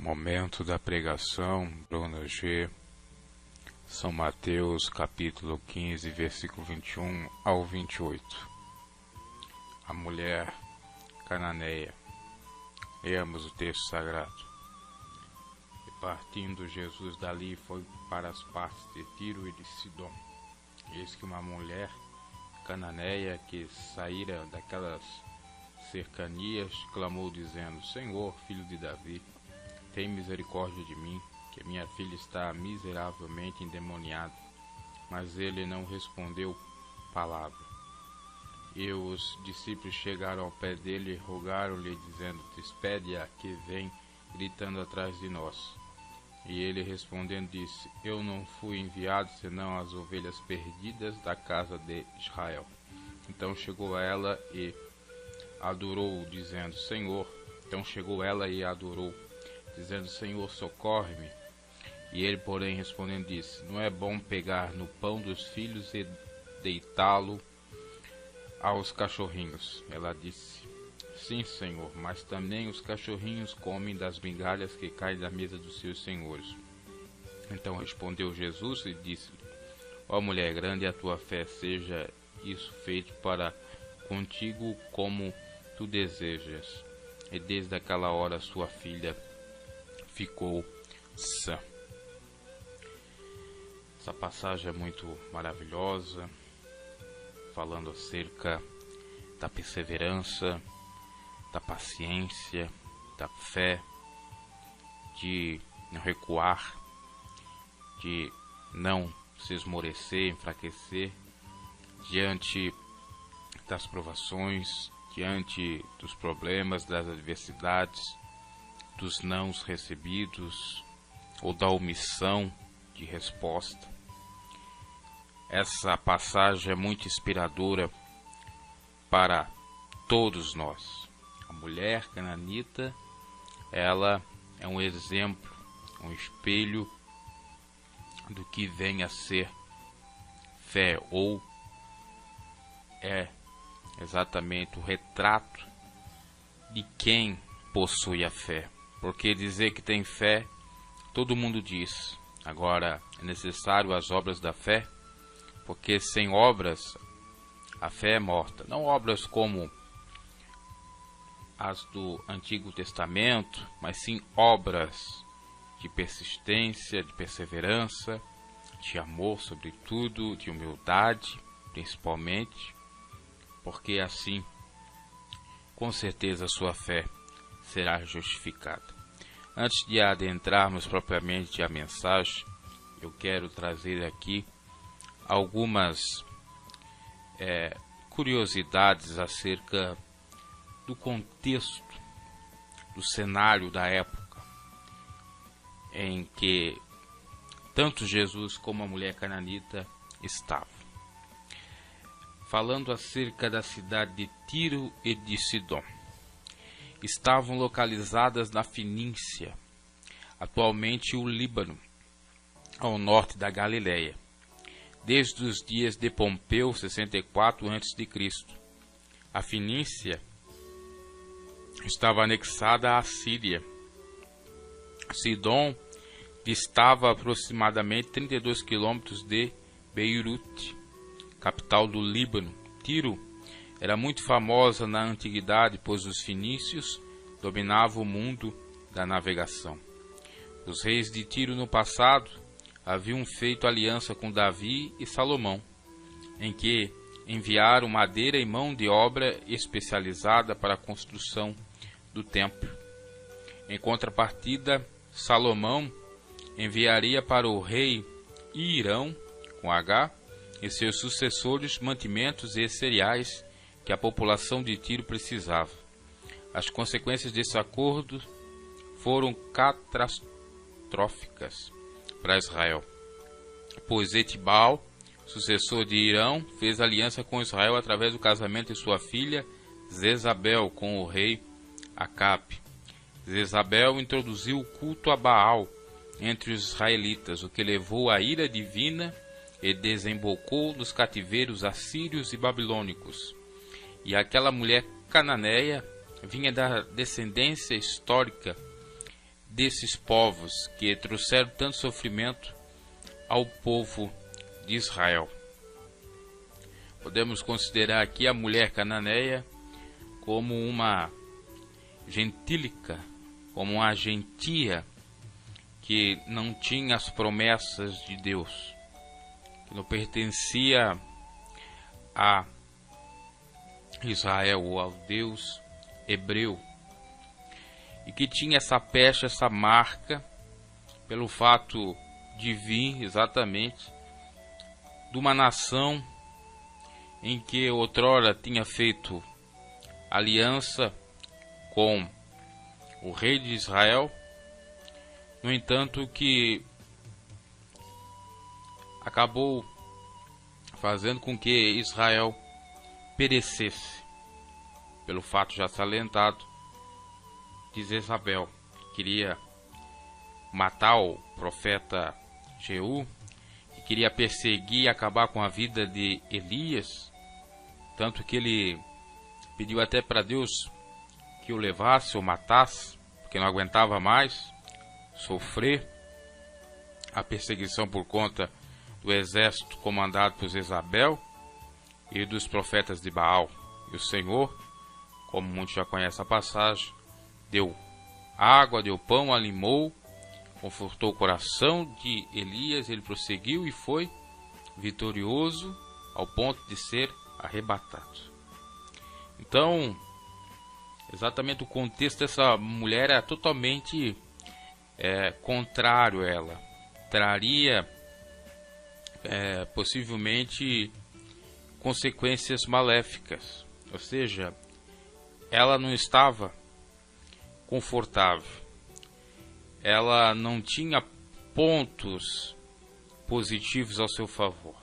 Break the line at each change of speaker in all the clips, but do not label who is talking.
Momento da pregação, Bruna G. São Mateus, capítulo 15, versículo 21 ao 28. A mulher cananeia. Leamos o texto sagrado. E partindo Jesus dali foi para as partes de Tiro e de Sidom. Eis que uma mulher cananeia que saíra daquelas cercanias clamou dizendo: Senhor, filho de Davi, tem misericórdia de mim, que minha filha está miseravelmente endemoniada. Mas ele não respondeu palavra. E os discípulos chegaram ao pé dele e rogaram-lhe, dizendo: Despede-a que vem gritando atrás de nós. E ele respondendo disse: Eu não fui enviado senão às ovelhas perdidas da casa de Israel. Então chegou ela e adorou, dizendo: Senhor. Então chegou ela e adorou, dizendo: Senhor, socorre-me. E ele, porém, respondendo, disse: Não é bom pegar no pão dos filhos e deitá-lo aos cachorrinhos. Ela disse: Sim, Senhor, mas também os cachorrinhos comem das migalhas que caem da mesa dos seus senhores. Então respondeu Jesus e disse-lhe: Ó mulher, grande é a tua fé, seja isso feito para contigo como tu desejas. E desde aquela hora sua filha ficou sã. Essa passagem é muito maravilhosa, falando acerca da perseverança, da paciência, da fé, de não recuar, de não se esmorecer, enfraquecer diante das provações, diante dos problemas, das adversidades, dos nãos recebidos ou da omissão de resposta. Essa passagem é muito inspiradora para todos nós. A mulher cananita, ela é um exemplo, um espelho do que vem a ser fé, ou é exatamente o retrato de quem possui a fé. Porque dizer que tem fé, todo mundo diz. Agora, é necessário as obras da fé, porque sem obras, a fé é morta. Não obras como as do Antigo Testamento, mas sim obras de persistência, de perseverança, de amor, sobretudo, de humildade, principalmente, porque assim, com certeza, a sua fé será justificada. Antes de adentrarmos propriamente a mensagem, eu quero trazer aqui algumas curiosidades acerca do contexto, do cenário da época em que tanto Jesus como a mulher cananita estavam. Falando acerca da cidade de Tiro e de Sidom. Estavam localizadas na Fenícia, atualmente o Líbano, ao norte da Galileia, desde os dias de Pompeu, 64 a.C. A Fenícia estava anexada à Síria. Sidom distava aproximadamente 32 quilômetros de Beirute, capital do Líbano. Tiro era muito famosa na antiguidade, pois os fenícios dominavam o mundo da navegação. Os reis de Tiro no passado haviam feito aliança com Davi e Salomão, em que enviaram madeira e mão de obra especializada para a construção do templo. Em contrapartida, Salomão enviaria para o rei Hirão, com H, e seus sucessores mantimentos e cereais que a população de Tiro precisava. As consequências desse acordo foram catastróficas para Israel, pois Etibal, sucessor de Hirão, fez aliança com Israel através do casamento de sua filha Zezabel com o rei Acabe. Zezabel introduziu o culto a Baal entre os israelitas, o que levou à ira divina e desembocou nos cativeiros assírios e babilônicos. E aquela mulher cananeia vinha da descendência histórica desses povos que trouxeram tanto sofrimento ao povo de Israel. Podemos considerar aqui a mulher cananeia como uma gentílica, como uma gentia que não tinha as promessas de Deus, que não pertencia a Israel ou ao Deus hebreu, e que tinha essa peste, essa marca, pelo fato de vir exatamente de uma nação em que outrora tinha feito aliança com o rei de Israel. No entanto, que acabou fazendo com que Israel perecesse, pelo fato já salientado de Jezabel, que queria matar o profeta Jeú, que queria perseguir e acabar com a vida de Elias, tanto que ele pediu até para Deus que o levasse ou matasse, porque não aguentava mais sofrer a perseguição por conta do exército comandado por Jezabel e dos profetas de Baal. E o Senhor, como muitos já conhecem a passagem, deu água, deu pão, animou, confortou o coração de Elias. Ele prosseguiu e foi vitorioso ao ponto de ser arrebatado. Então, exatamente o contexto dessa mulher era totalmente contrário a ela. Traria possivelmente consequências maléficas, ou seja, ela não estava confortável, ela não tinha pontos positivos ao seu favor.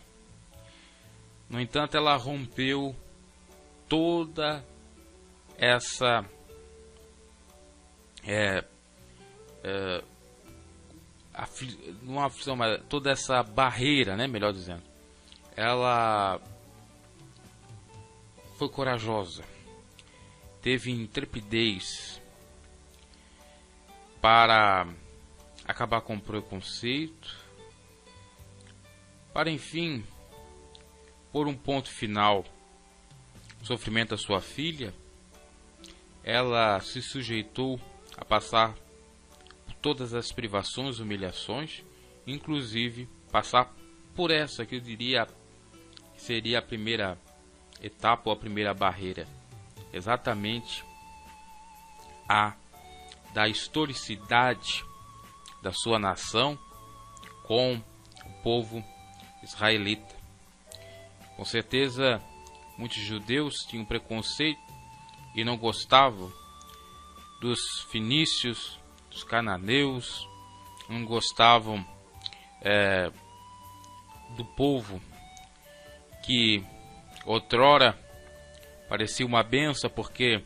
No entanto, ela rompeu toda essa toda essa barreira, né, melhor dizendo. Ela foi corajosa, teve intrepidez para acabar com o preconceito, para enfim pôr um ponto final ao sofrimento da sua filha. Ela se sujeitou a passar por todas as privações, humilhações, inclusive passar por essa que eu diria que seria a primeira etapa ou a primeira barreira, exatamente a da historicidade da sua nação com o povo israelita. Com certeza muitos judeus tinham preconceito e não gostavam dos fenícios, dos cananeus, não gostavam do povo que outrora parecia uma benção porque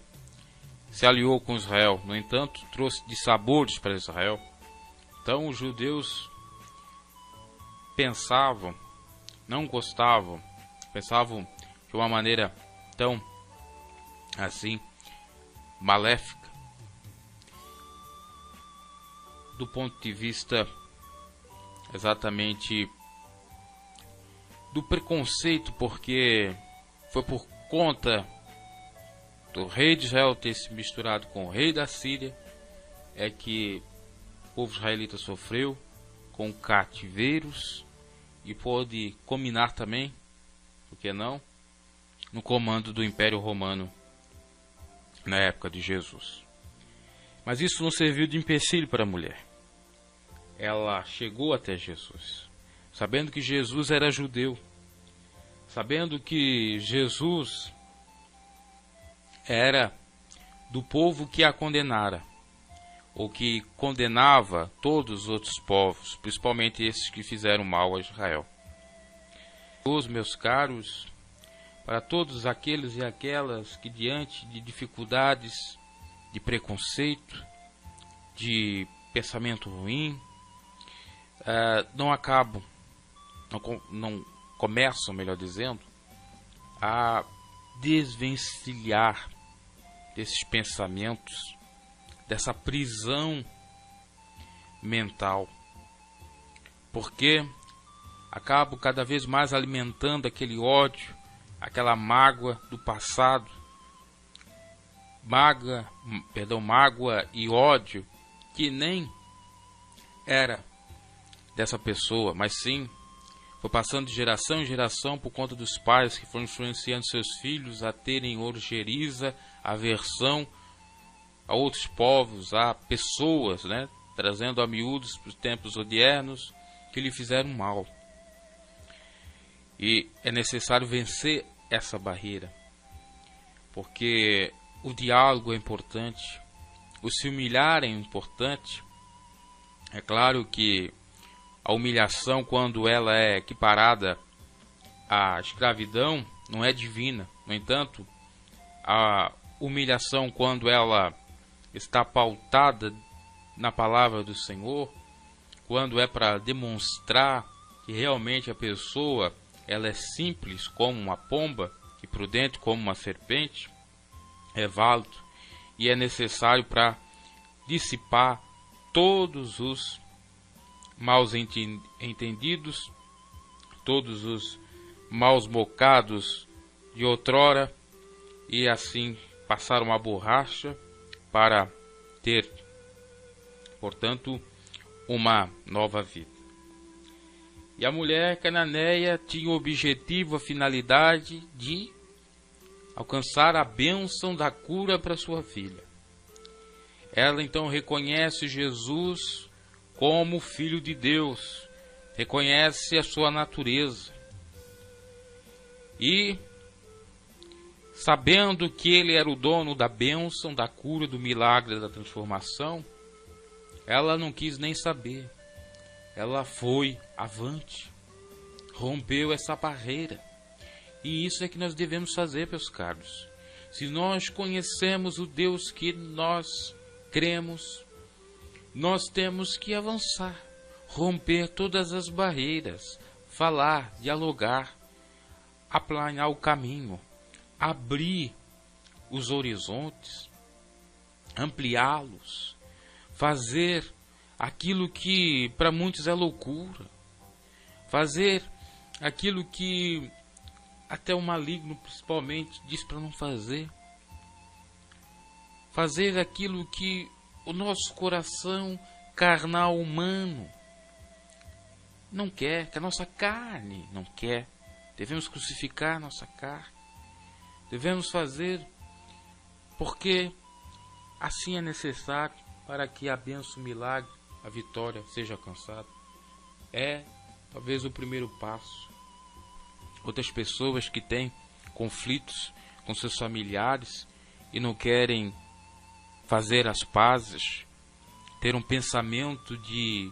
se aliou com Israel. No entanto, trouxe dissabores para Israel. Então os judeus pensavam, não gostavam, pensavam de uma maneira tão assim maléfica, do ponto de vista exatamente do preconceito, porque foi por conta do rei de Israel ter se misturado com o rei da Síria é que o povo israelita sofreu com cativeiros e pôde culminar também, por que não, no comando do Império Romano na época de Jesus. Mas isso não serviu de empecilho para a mulher. Ela chegou até Jesus, sabendo que Jesus era judeu, sabendo que Jesus era do povo que a condenara, ou que condenava todos os outros povos, principalmente esses que fizeram mal a Israel. Os meus caros, para todos aqueles e aquelas que diante de dificuldades, de preconceito, de pensamento ruim, não começam, melhor dizendo, a desvencilhar desses pensamentos, dessa prisão mental, porque acabo cada vez mais alimentando aquele ódio, aquela mágoa do passado, mágoa e ódio que nem era dessa pessoa, mas sim foi passando de geração em geração por conta dos pais que foram influenciando seus filhos a terem ojeriza, aversão a outros povos, a pessoas, né, trazendo a miúdos para os tempos odiernos que lhe fizeram mal. E é necessário vencer essa barreira, porque o diálogo é importante, o se humilhar é importante. É claro que a humilhação, quando ela é equiparada à escravidão, não é divina. No entanto, a humilhação, quando ela está pautada na palavra do Senhor, quando é para demonstrar que realmente a pessoa ela é simples como uma pomba e prudente como uma serpente, é válido e é necessário para dissipar todos os maus entendidos, todos os maus bocados de outrora, e assim passar uma borracha para ter, portanto, uma nova vida. E a mulher cananeia tinha o objetivo, a finalidade de alcançar a bênção da cura para sua filha. Ela então reconhece Jesus como Filho de Deus, reconhece a sua natureza e, sabendo que ele era o dono da bênção, da cura, do milagre, da transformação, ela não quis nem saber. Ela foi avante, rompeu essa barreira. E isso é que nós devemos fazer, meus caros. Se nós conhecemos o Deus que nós cremos, nós temos que avançar, romper todas as barreiras, falar, dialogar, aplanar o caminho, abrir os horizontes, ampliá-los, fazer aquilo que para muitos é loucura, fazer aquilo que até o maligno principalmente diz para não fazer, fazer aquilo que o nosso coração carnal humano não quer, que a nossa carne não quer. Devemos crucificar nossa carne, devemos fazer porque assim é necessário para que a bênção, o milagre, a vitória seja alcançada. É talvez o primeiro passo. Outras pessoas que têm conflitos com seus familiares e não querem fazer as pazes, ter um pensamento de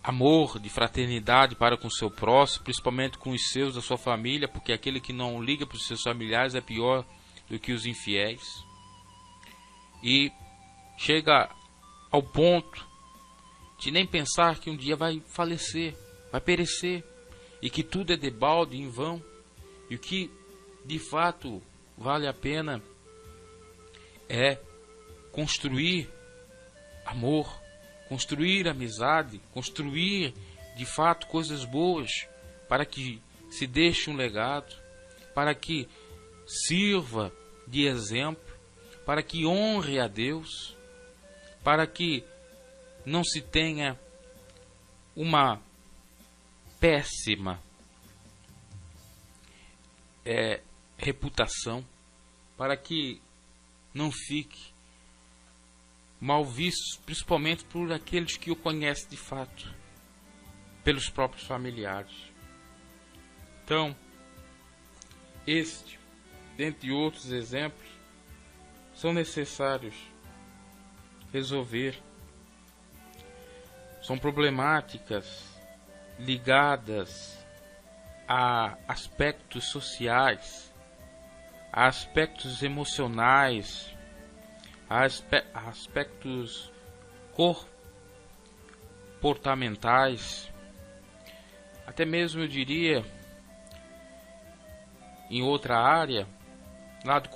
amor, de fraternidade para com o seu próximo, principalmente com os seus, da sua família, porque aquele que não liga para os seus familiares é pior do que os infiéis. E chega ao ponto de nem pensar que um dia vai falecer, vai perecer, e que tudo é debalde, em vão, e o que de fato vale a pena é construir amor, construir amizade, construir de fato coisas boas, para que se deixe um legado, para que sirva de exemplo, para que honre a Deus, para que não se tenha uma péssima reputação, para que não fique mal visto, principalmente por aqueles que o conhecem de fato, pelos próprios familiares. Então, este, dentre outros exemplos, são necessários resolver. São problemáticas ligadas a aspectos sociais, a aspectos emocionais, a aspectos comportamentais, até mesmo eu diria em outra área, lado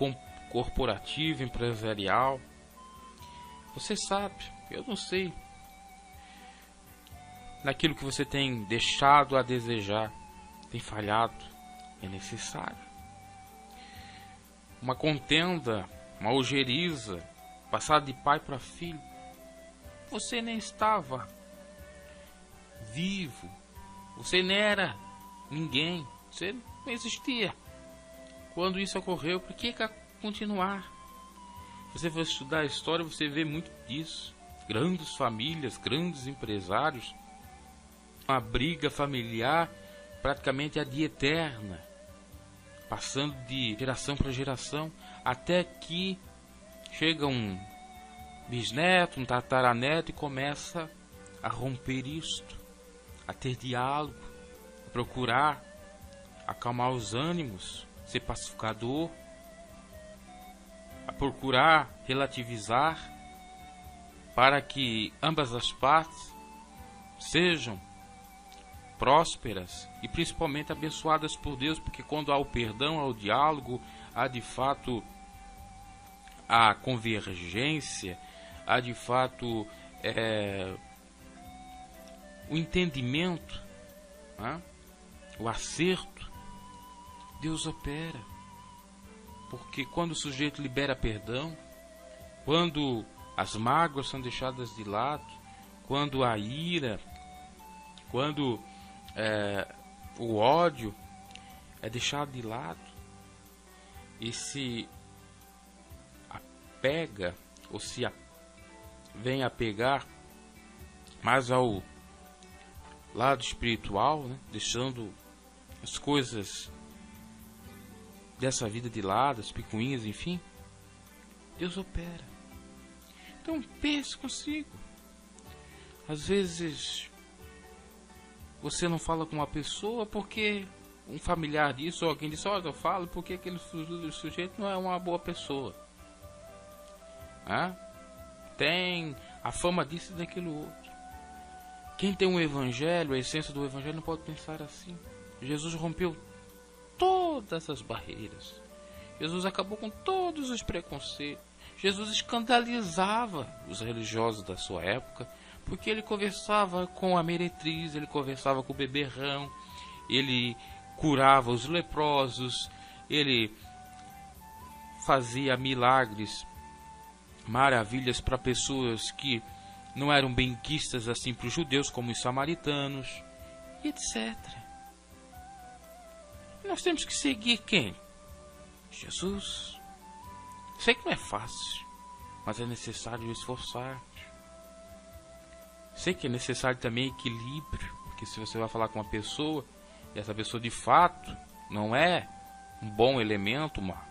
corporativo, empresarial. Você sabe, eu não sei naquilo que você tem deixado a desejar, tem falhado, é necessário. Uma contenda, uma ojeriza, passada de pai para filho. Você nem estava vivo, você nem era ninguém, você não existia. Quando isso ocorreu, por que continuar? Você vai estudar a história, você vê muito disso. Grandes famílias, grandes empresários, uma briga familiar praticamente ad eterna, passando de geração para geração, até que chega um bisneto, um tataraneto e começa a romper isto, a ter diálogo, a procurar acalmar os ânimos, ser pacificador, a procurar relativizar para que ambas as partes sejam prósperas e principalmente abençoadas por Deus, porque quando há o perdão, há o diálogo, há de fato a convergência, há de fato o entendimento, o acerto, Deus opera. Porque quando o sujeito libera perdão, quando as mágoas são deixadas de lado, quando a ira, quando o ódio é deixado de lado e se apega ou se vem a pegar mais ao lado espiritual, né? Deixando as coisas dessa vida de lado, as picuinhas, enfim, Deus opera. Então pense consigo. Às vezes você não fala com uma pessoa porque um familiar disso, ou alguém disse, olha, eu falo porque aquele sujeito não é uma boa pessoa. Tem a fama disso e daquilo outro. Quem tem um evangelho, a essência do evangelho, não pode pensar assim. Jesus rompeu todas as barreiras. Jesus acabou com todos os preconceitos. Jesus escandalizava os religiosos da sua época, porque ele conversava com a meretriz, ele conversava com o beberrão, ele curava os leprosos, ele fazia milagres, maravilhas para pessoas que não eram benquistas assim para os judeus, como os samaritanos, etc. E nós temos que seguir quem? Jesus. Sei que não é fácil, mas é necessário esforçar. Sei que é necessário também equilíbrio, porque se você vai falar com uma pessoa e essa pessoa de fato não é um bom elemento, uma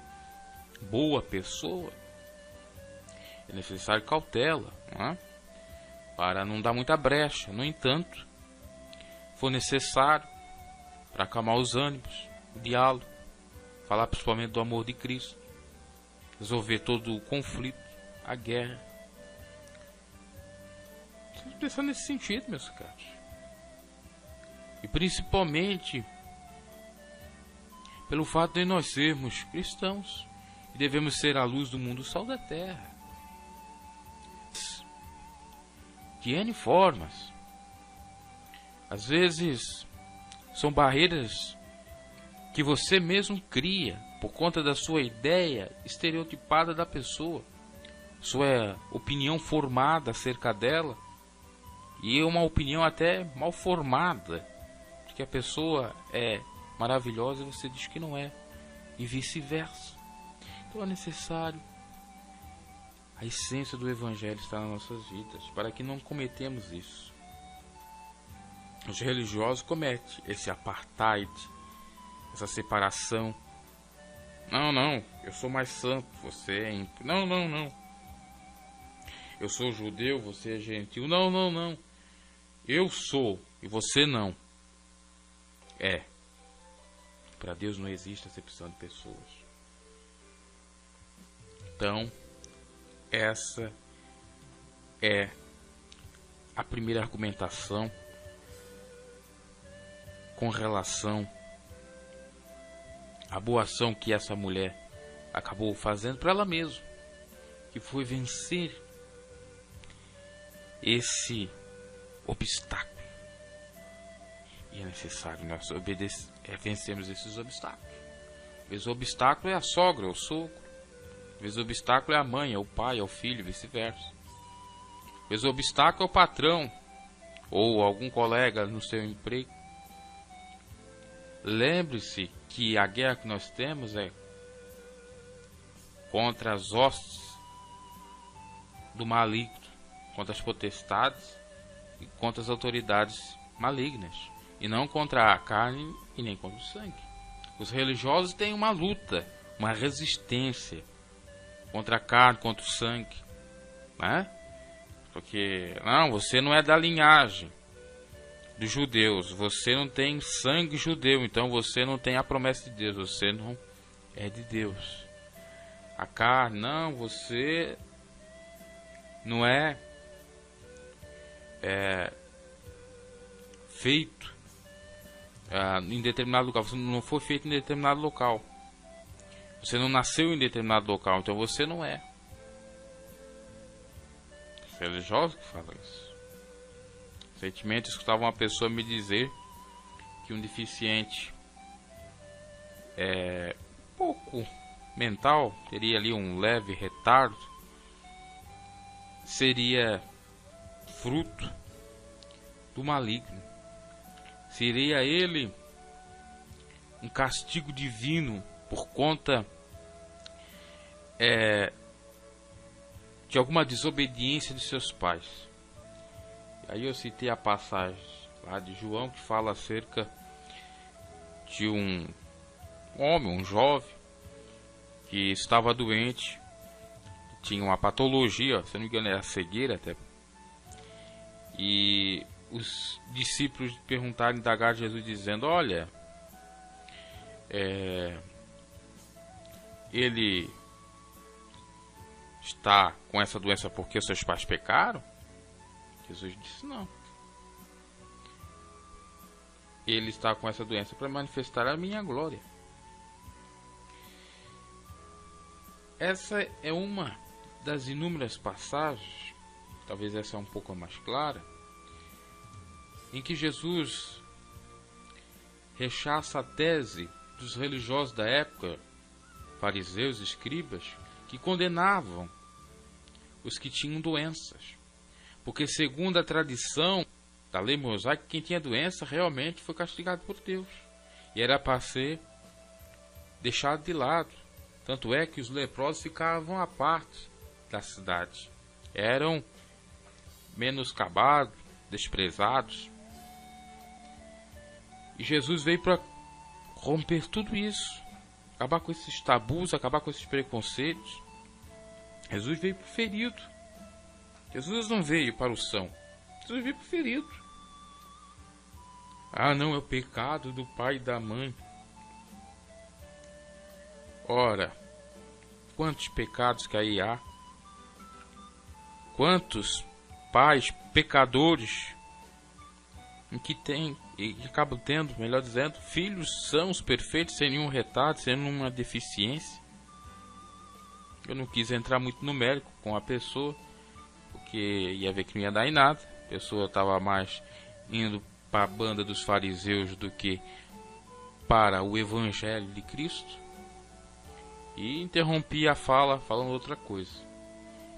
boa pessoa, é necessário cautela, para não dar muita brecha. No entanto, for necessário para acalmar os ânimos, o diálogo, falar principalmente do amor de Cristo, resolver todo o conflito, a guerra. Estamos pensando nesse sentido, meus caros. E principalmente pelo fato de nós sermos cristãos e devemos ser a luz do mundo, o sal da terra. De N formas. Às vezes são barreiras que você mesmo cria por conta da sua ideia estereotipada da pessoa, sua opinião formada acerca dela, e uma opinião até mal formada, porque a pessoa é maravilhosa e você diz que não é, e vice-versa. Então é necessário a essência do Evangelho estar nas nossas vidas, para que não cometemos isso. Os religiosos cometem esse apartheid, essa separação. Não, eu sou mais santo, você é ímpio. Não. Eu sou judeu, você é gentil. Não. Eu sou e você não. Para Deus não existe acepção de pessoas. Então, essa é a primeira argumentação com relação à boa ação que essa mulher acabou fazendo para ela mesma, que foi vencer esse obstáculo, E é necessário nós vencermos esses obstáculos. Às vezes o obstáculo é a sogra, o sogro. Às vezes o obstáculo é a mãe, é o pai, é o filho, vice-versa. Às vezes o obstáculo é o patrão ou algum colega no seu emprego. Lembre-se que a guerra que nós temos é contra as hostes do maligno, contra as potestades e contra as autoridades malignas, e não contra a carne e nem contra o sangue. Os religiosos têm uma luta, uma resistência contra a carne, contra o sangue, né? Porque, não, você não é da linhagem dos judeus, você não tem sangue judeu, então você não tem a promessa de Deus, você não é de Deus. A carne, não, você não é feito em determinado local, você não foi feito em determinado local, você não nasceu em determinado local, então você não é. Os religiosos que falam isso. Recentemente eu escutava uma pessoa me dizer que um deficiente pouco mental, teria ali um leve retardo, seria fruto do maligno. Seria ele um castigo divino por conta de alguma desobediência de seus pais. Aí eu citei a passagem lá de João que fala acerca de um homem, um jovem, que estava doente, tinha uma patologia, se não me engano era cegueira até. E os discípulos perguntaram, indagaram a Jesus dizendo: olha, ele está com essa doença porque os seus pais pecaram? Jesus disse: não. Ele está com essa doença para manifestar a minha glória. Essa é uma das inúmeras passagens, talvez essa é um pouco mais clara, em que Jesus rechaça a tese dos religiosos da época, fariseus e escribas, que condenavam os que tinham doenças. Porque segundo a tradição da lei mosaica, quem tinha doença realmente foi castigado por Deus. E era para ser deixado de lado. Tanto é que os leprosos ficavam à parte da cidade. Eram menoscabados, desprezados. E Jesus veio para romper tudo isso. Acabar com esses tabus, acabar com esses preconceitos. Jesus veio para o ferido. Jesus não veio para o são. Jesus veio para o ferido. Ah, não, é o pecado do pai e da mãe. Ora, quantos pecados que aí há? Quantos pais pecadores em que tem e acabam tendo, melhor dizendo, filhos sãos, perfeitos, sem nenhum retardo, sem nenhuma deficiência. Eu não quis entrar muito no mérito com a pessoa, porque ia ver que não ia dar em nada. A pessoa estava mais indo para a banda dos fariseus do que para o evangelho de Cristo. E interrompi a fala falando outra coisa.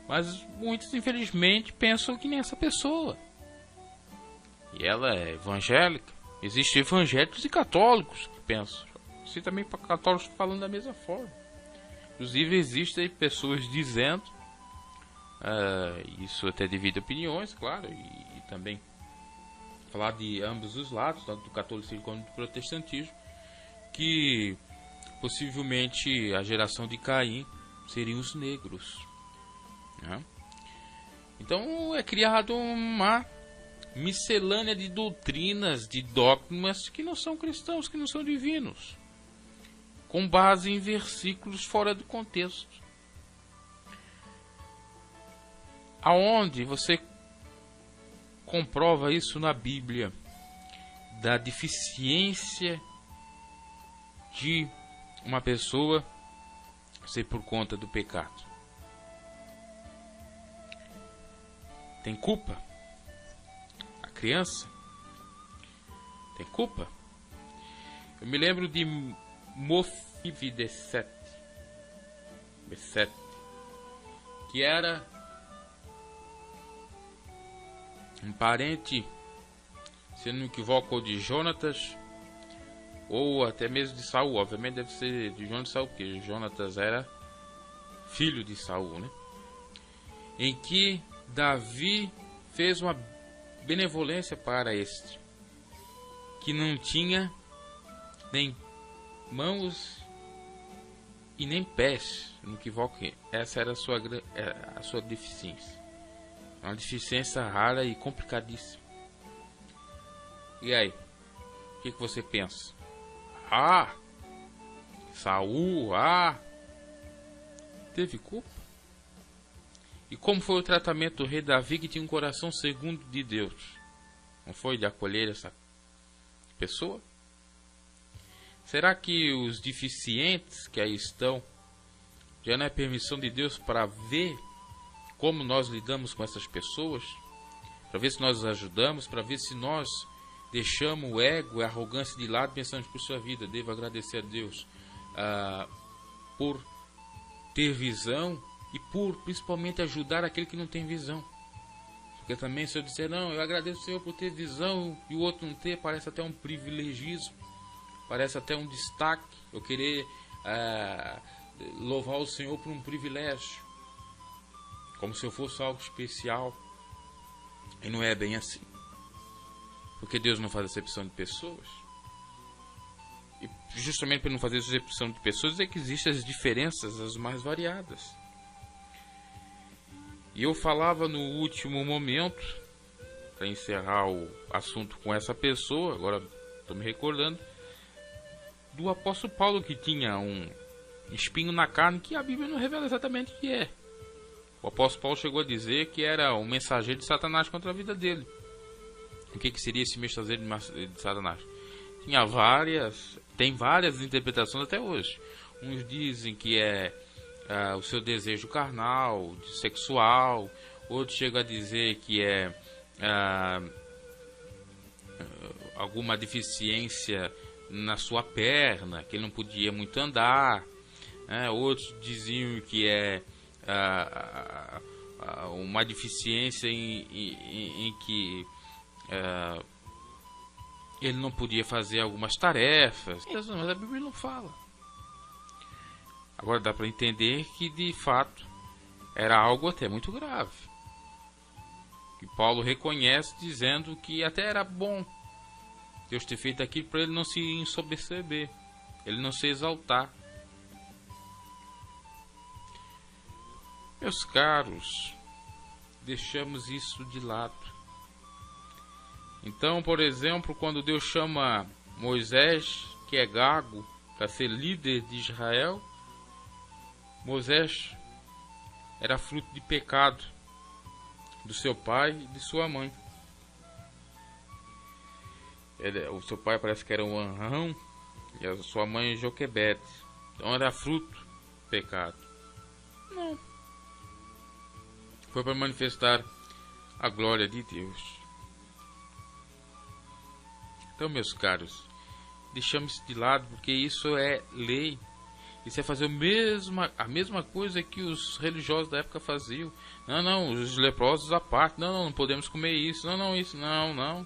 Mas muitos, infelizmente, pensam que nem essa pessoa. E ela é evangélica. Existem evangélicos e católicos que pensam. Assim também para católicos falando da mesma forma. Inclusive existem pessoas dizendo, isso até devido a opiniões, claro, e também falar de ambos os lados, tanto do catolicismo quanto do protestantismo, que possivelmente a geração de Caim seriam os negros, né? Então é criado uma miscelânea de doutrinas, de dogmas que não são cristãos, que não são divinos, com base em versículos fora do contexto. Aonde você comprova isso na Bíblia, da deficiência de uma pessoa ser por conta do pecado? Tem culpa a criança? tem culpa. Eu me lembro de Mefibosete, que era um parente, se não me equivoco, de Jonatas, ou até mesmo de Saul. Obviamente deve ser de Jonatas e Saul, porque Jonatas era filho de Saul, né? Em que Davi fez uma benevolência para este, que não tinha nem mãos e nem pés, não me equivoco, essa era a sua deficiência. Uma deficiência rara e complicadíssima. E aí? O que você pensa? Saul, teve culpa? E como foi o tratamento do rei Davi, que tinha um coração segundo de Deus? Não foi de acolher essa pessoa? Será que os deficientes que aí estão já não é permissão de Deus para ver como nós lidamos com essas pessoas? Para ver se nós os ajudamos, para ver se nós deixamos o ego e a arrogância de lado, pensando por sua vida. Devo agradecer a Deus por ter visão e por principalmente ajudar aquele que não tem visão. Porque também, se eu disser, não, eu agradeço ao Senhor por ter visão e o outro não ter, parece até um privilegismo, parece até um destaque. Eu querer louvar o Senhor por um privilégio, como se eu fosse algo especial. E não é bem assim. Porque Deus não faz acepção de pessoas. E justamente por não fazer acepção de pessoas é que existem as diferenças as mais variadas. E eu falava no último momento, para encerrar o assunto com essa pessoa, agora estou me recordando, do apóstolo Paulo, que tinha um espinho na carne que a Bíblia não revela exatamente o que é. O apóstolo Paulo chegou a dizer que era um mensageiro de Satanás contra a vida dele. O que seria esse mensageiro de Satanás? Tem várias interpretações até hoje. Uns dizem que é o seu desejo carnal, sexual. Outros chegam a dizer que é alguma deficiência na sua perna, que ele não podia muito andar. Outros diziam que é uma deficiência em que ele não podia fazer algumas tarefas. Mas a Bíblia não fala. Agora dá para entender que de fato era algo até muito grave, que Paulo reconhece, dizendo que até era bom Deus ter feito aquilo para ele não se ensoberbecer, ele não se exaltar. Meus caros, deixamos isso de lado. Então, por exemplo, quando Deus chama Moisés, que é gago, para ser líder de Israel, Moisés era fruto de pecado do seu pai e de sua mãe. O seu pai parece que era um Anrão e a sua mãe Joquebede. Então era fruto do pecado. Não. Foi para manifestar a glória de Deus. Então, meus caros, deixamos isso de lado, porque isso é lei. Isso é fazer a mesma coisa que os religiosos da época faziam. Não, os leprosos à parte. Não podemos comer isso. Não, isso, não. Não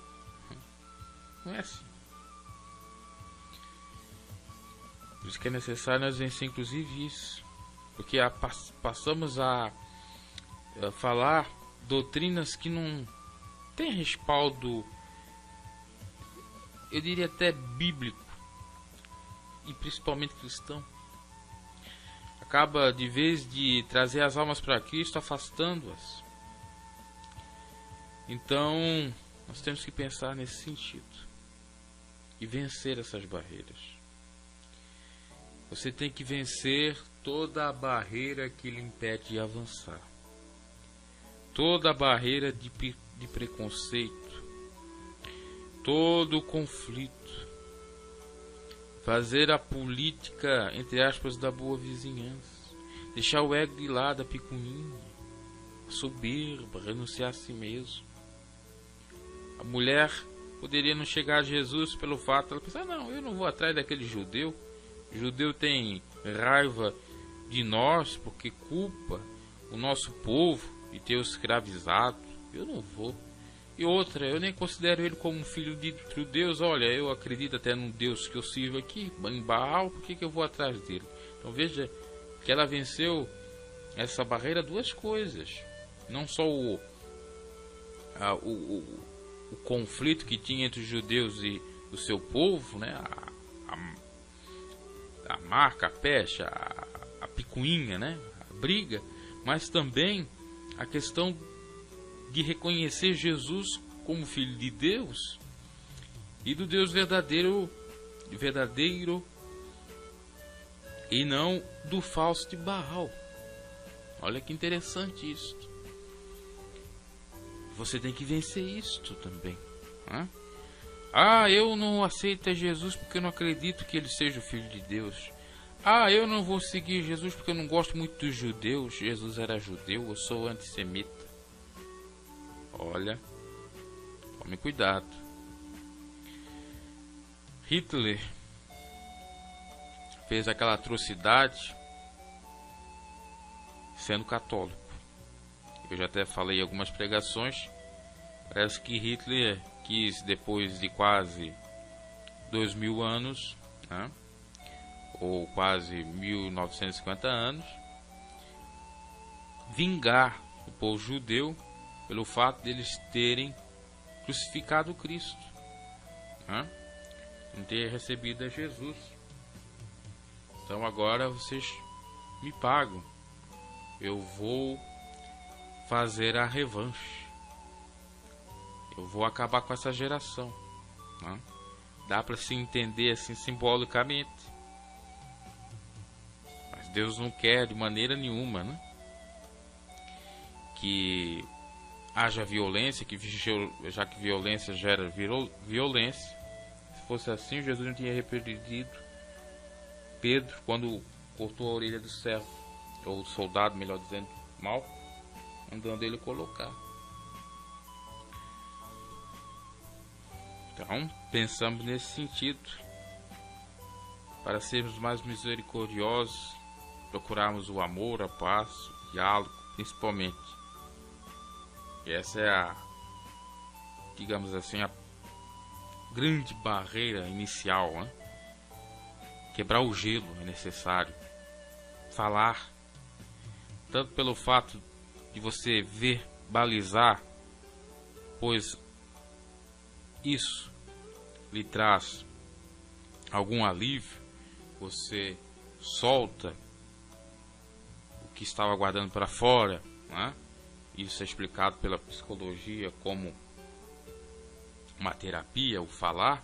é assim. Por isso que é necessário nós vencer, inclusive, isso. Porque passamos a falar doutrinas que não têm respaldo, eu diria até bíblico, e principalmente cristão. Acaba, de vez de trazer as almas para Cristo, afastando-as. Então, nós temos que pensar nesse sentido e vencer essas barreiras. Você tem que vencer toda a barreira que lhe impede de avançar, toda a barreira de preconceito, todo o conflito. Fazer a política, entre aspas, da boa vizinhança. Deixar o ego de lado, a picuinha, a soberba, renunciar a si mesmo. A mulher poderia não chegar a Jesus pelo fato, ela pensar, não, eu não vou atrás daquele judeu. O judeu tem raiva de nós porque culpa o nosso povo de ter o escravizado. Eu não vou. E outra, eu nem considero ele como um filho de Deus. Olha, eu acredito até num Deus que eu sirvo aqui, em Baal, por que eu vou atrás dele? Então veja que ela venceu essa barreira, duas coisas. Não só o conflito que tinha entre os judeus e o seu povo, né? A marca, a pecha, a picuinha, né? A briga, mas também a questão de reconhecer Jesus como Filho de Deus e do Deus verdadeiro e não do falso de Baal. Olha que interessante isso. Você tem que vencer isto também. Né? Eu não aceito Jesus porque eu não acredito que ele seja o Filho de Deus. Eu não vou seguir Jesus porque eu não gosto muito dos judeus. Jesus era judeu, eu sou antissemita. Olha, tome cuidado. Hitler fez aquela atrocidade sendo católico. Eu já até falei em algumas pregações. Parece que Hitler quis, depois de quase 2000 anos, né, ou quase 1950 anos, vingar o povo judeu pelo fato deles terem crucificado Cristo, né? Não ter recebido a Jesus. Então agora vocês me pagam. Eu vou fazer a revanche. Eu vou acabar com essa geração, né? Dá para se entender assim simbolicamente. Mas Deus não quer de maneira nenhuma, né, que haja violência, já que violência gera violência. Se fosse assim, Jesus não tinha repreendido Pedro quando cortou a orelha do servo, ou do soldado, melhor dizendo, mal, mandando ele colocar. Então, pensamos nesse sentido, para sermos mais misericordiosos, procurarmos o amor, a paz, o diálogo, principalmente. E essa é digamos assim, a grande barreira inicial, né? Quebrar o gelo é necessário. Falar, tanto pelo fato de você verbalizar, pois isso lhe traz algum alívio, você solta o que estava guardando para fora, né? Isso é explicado pela psicologia como uma terapia, o falar,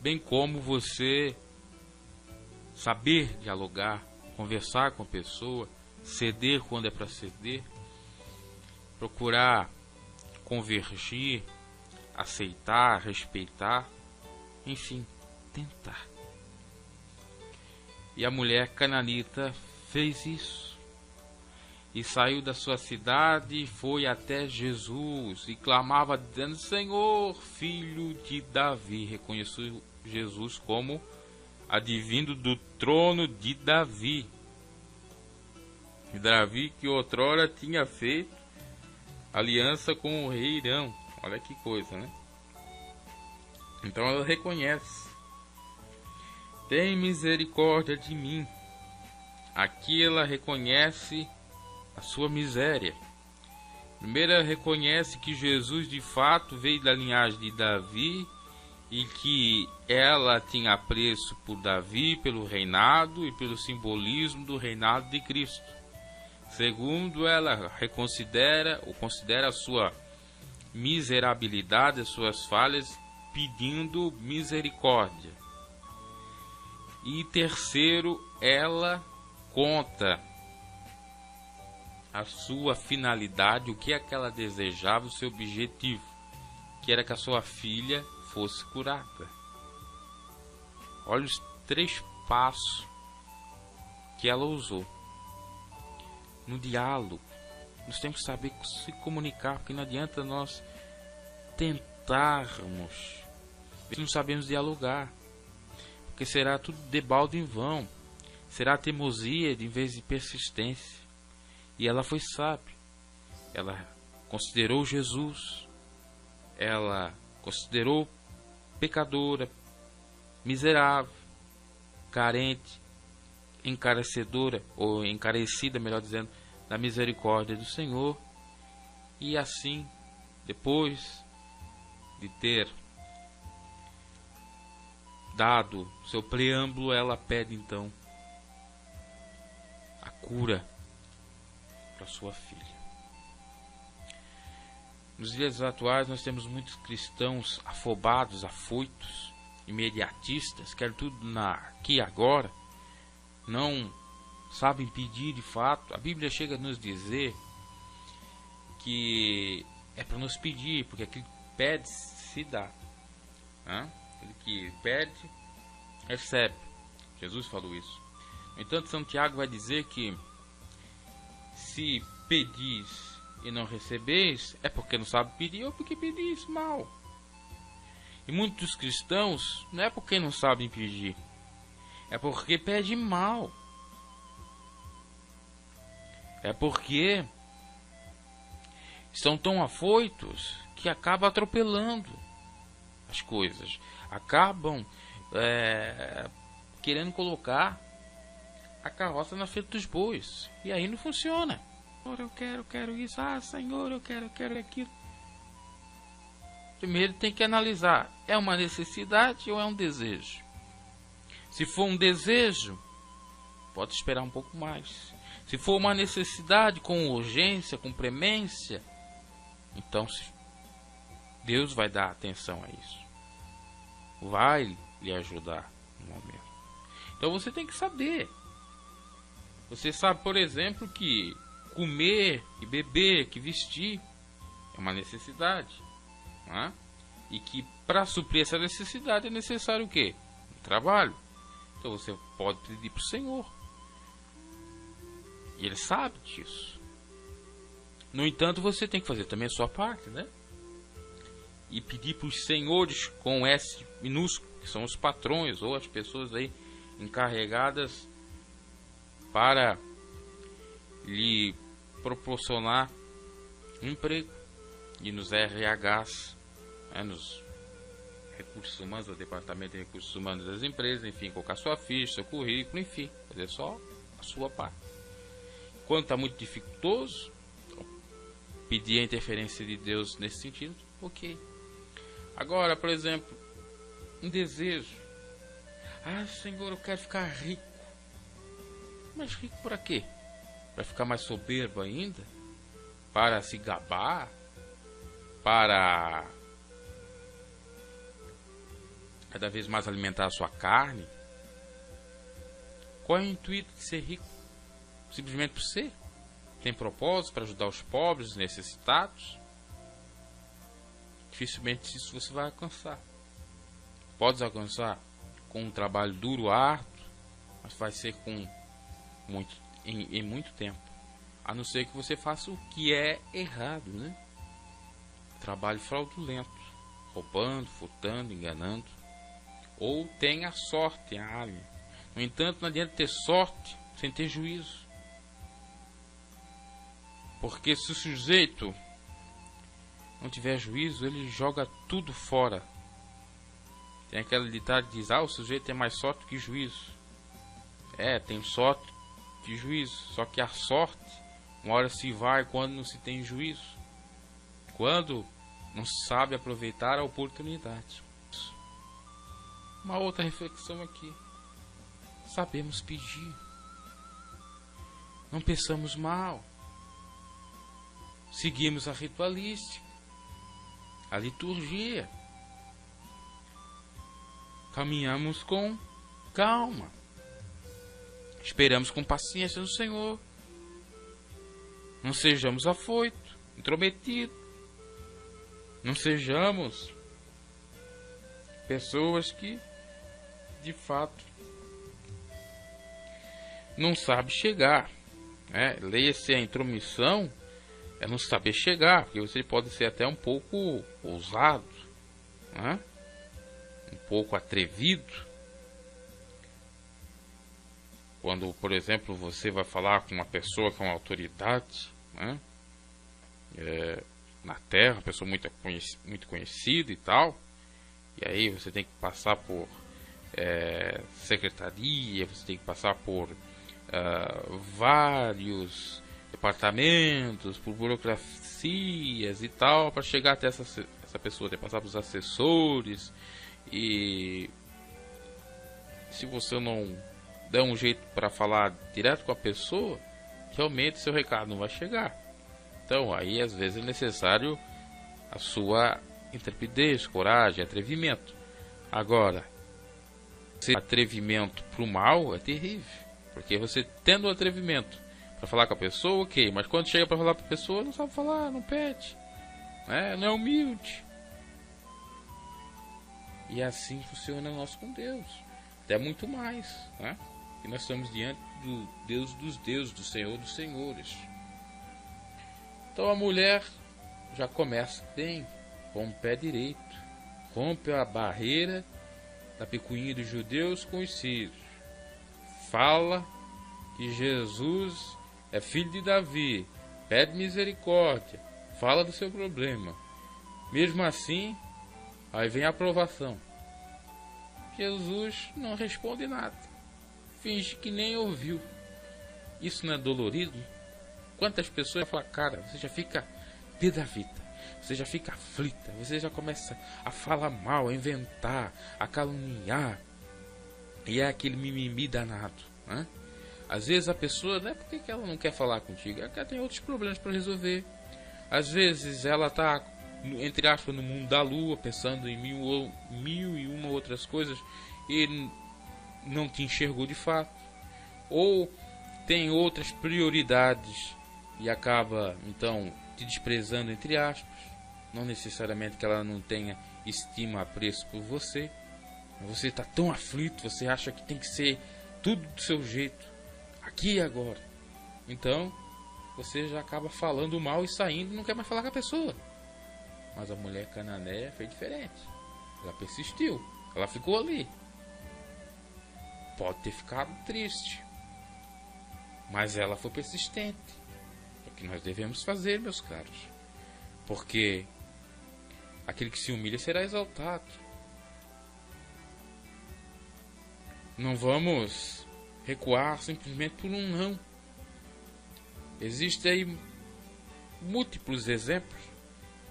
bem como você saber dialogar, conversar com a pessoa, ceder quando é para ceder, procurar convergir, aceitar, respeitar, enfim, tentar. E a mulher cananita fez isso. E saiu da sua cidade e foi até Jesus e clamava dizendo: Senhor, filho de Davi. Reconheceu Jesus como advindo do trono de Davi. E Davi que outrora tinha feito aliança com o rei Irão. Olha que coisa, né? Então ela reconhece: tem misericórdia de mim. Aqui ela reconhece a sua miséria. Primeiro, ela reconhece que Jesus de fato veio da linhagem de Davi e que ela tinha apreço por Davi, pelo reinado e pelo simbolismo do reinado de Cristo. Segundo, ela considera a sua miserabilidade, as suas falhas, pedindo misericórdia. E terceiro, ela conta a sua finalidade, o que é que ela desejava, o seu objetivo, que era que a sua filha fosse curada. Olha os 3 passos que ela usou. No diálogo, nós temos que saber se comunicar, porque não adianta nós tentar tentarmos, se não sabemos dialogar, porque será tudo debalde em vão, será teimosia em vez de persistência. E ela foi sábia, ela considerou Jesus, ela considerou pecadora, miserável, carente, encarecedora, ou encarecida, melhor dizendo, da misericórdia do Senhor. E assim, depois de ter dado seu preâmbulo, ela pede então a cura para sua filha. Nos dias atuais nós temos muitos cristãos afobados, afoitos, imediatistas, querem tudo aqui e agora, não sabem pedir de fato. A Bíblia chega a nos dizer que é para nos pedir, porque aquele que pede se dá, aquele que pede recebe. Jesus falou isso. No entanto, Santiago vai dizer que se pedis e não recebeis, é porque não sabe pedir ou porque pedis mal. E muitos cristãos não é porque não sabem pedir, é porque pedem mal. É porque estão tão afoitos que acabam atropelando as coisas, acabam querendo colocar a carroça na frente dos bois, e aí não funciona. Eu quero isso, Senhor, eu quero aquilo. Primeiro tem que analisar, é uma necessidade ou é um desejo? Se for um desejo, pode esperar um pouco mais. Se for uma necessidade com urgência, com premência, então Deus vai dar atenção a isso, vai lhe ajudar no momento. Então você tem que saber. Você sabe, por exemplo, que comer, que beber, que vestir é uma necessidade, e que para suprir essa necessidade é necessário o quê? Um trabalho. Então você pode pedir para o Senhor, e Ele sabe disso. No entanto, você tem que fazer também a sua parte, e pedir para os senhores com S minúsculo, que são os patrões ou as pessoas aí encarregadas para lhe proporcionar um emprego. E nos RHs, nos recursos humanos, o departamento de recursos humanos das empresas, enfim, colocar sua ficha, seu currículo, enfim, fazer só a sua parte. Quando está muito dificultoso, pedir a interferência de Deus nesse sentido, ok. Agora, por exemplo, um desejo. Senhor, eu quero ficar rico. Mas rico para quê? Para ficar mais soberbo ainda? Para se gabar? Para cada vez mais alimentar a sua carne? Qual é o intuito de ser rico? Simplesmente por ser? Tem propósito para ajudar os pobres, os necessitados? Dificilmente isso você vai alcançar. Pode alcançar com um trabalho duro, árduo, mas vai ser em muito tempo. A não ser que você faça o que é errado, Trabalho fraudulento, roubando, furtando, enganando. Ou tenha sorte, No entanto, não adianta ter sorte sem ter juízo. Porque se o sujeito não tiver juízo, ele joga tudo fora. Tem aquela ditado que diz, o sujeito tem mais sorte que juízo. Tem sorte que juízo. Só que a sorte, uma hora se vai quando não se tem juízo. Quando não se sabe aproveitar a oportunidade. Uma outra reflexão aqui. Sabemos pedir. Não pensamos mal. Seguimos a ritualística, a liturgia. Caminhamos com calma. Esperamos com paciência no Senhor. Não sejamos afoitos, intrometidos. Não sejamos pessoas que, de fato, não sabem chegar. Leia-se a intromissão, é não saber chegar, porque você pode ser até um pouco ousado, né? Um pouco atrevido. Quando, por exemplo, você vai falar com uma pessoa que é uma autoridade, né? Na Terra, uma pessoa muito conhecida e tal, e aí você tem que passar por secretaria, você tem que passar por vários departamentos, por burocracias e tal, para chegar até essa pessoa, tem que passar pelos assessores, e se você não der um jeito para falar direto com a pessoa, realmente seu recado não vai chegar. Então aí às vezes é necessário a sua intrepidez, coragem, atrevimento. Agora, esse atrevimento para o mal é terrível, porque você tendo o atrevimento para falar com a pessoa, ok, mas quando chega para falar para a pessoa, não sabe falar, não pede, né? Não é humilde. E assim funciona o nosso com Deus, até muito mais, né? E nós estamos diante do Deus dos deuses, do Senhor dos senhores. Então a mulher já começa bem, com o pé direito, rompe a barreira da picuinha dos judeus com os sírios, fala que Jesus é filho de Davi, pede misericórdia, fala do seu problema. Mesmo assim, aí vem a aprovação. Jesus não responde nada, finge que nem ouviu. Isso não é dolorido? Quantas pessoas falam, cara, você já fica de da vida, você já fica aflita, você já começa a falar mal, a inventar, a caluniar, e é aquele mimimi danado, né? Às vezes a pessoa, não é porque que ela não quer falar contigo, é que ela tem outros problemas para resolver. Às vezes ela está, entre aspas, no mundo da lua, pensando em mil e uma outras coisas, e não te enxergou de fato, ou tem outras prioridades e acaba então te desprezando, entre aspas. Não necessariamente que ela não tenha estima, apreço por você, mas você está tão aflito, você acha que tem que ser tudo do seu jeito, aqui e agora. Então você já acaba falando mal e saindo, não quer mais falar com a pessoa. Mas a mulher cananeia fez diferente, ela persistiu, ela ficou ali. Pode ter ficado triste, mas ela foi persistente. É o que nós devemos fazer, meus caros, porque aquele que se humilha será exaltado. Não vamos recuar simplesmente por um não. Existem aí múltiplos exemplos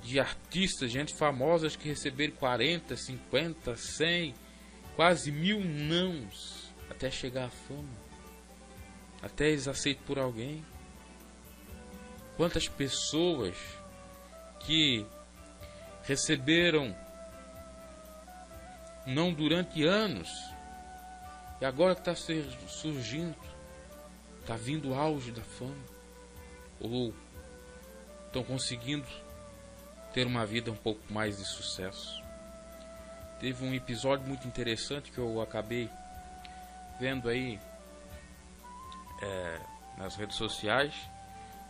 de artistas, gente famosas que receberam 40, 50, 100, quase 1000 nãos até chegar à fama, até eles aceitam por alguém. Quantas pessoas que receberam não durante anos, e agora que está surgindo, está vindo o auge da fama, ou estão conseguindo ter uma vida um pouco mais de sucesso. Teve um episódio muito interessante que eu acabei vendo aí nas redes sociais,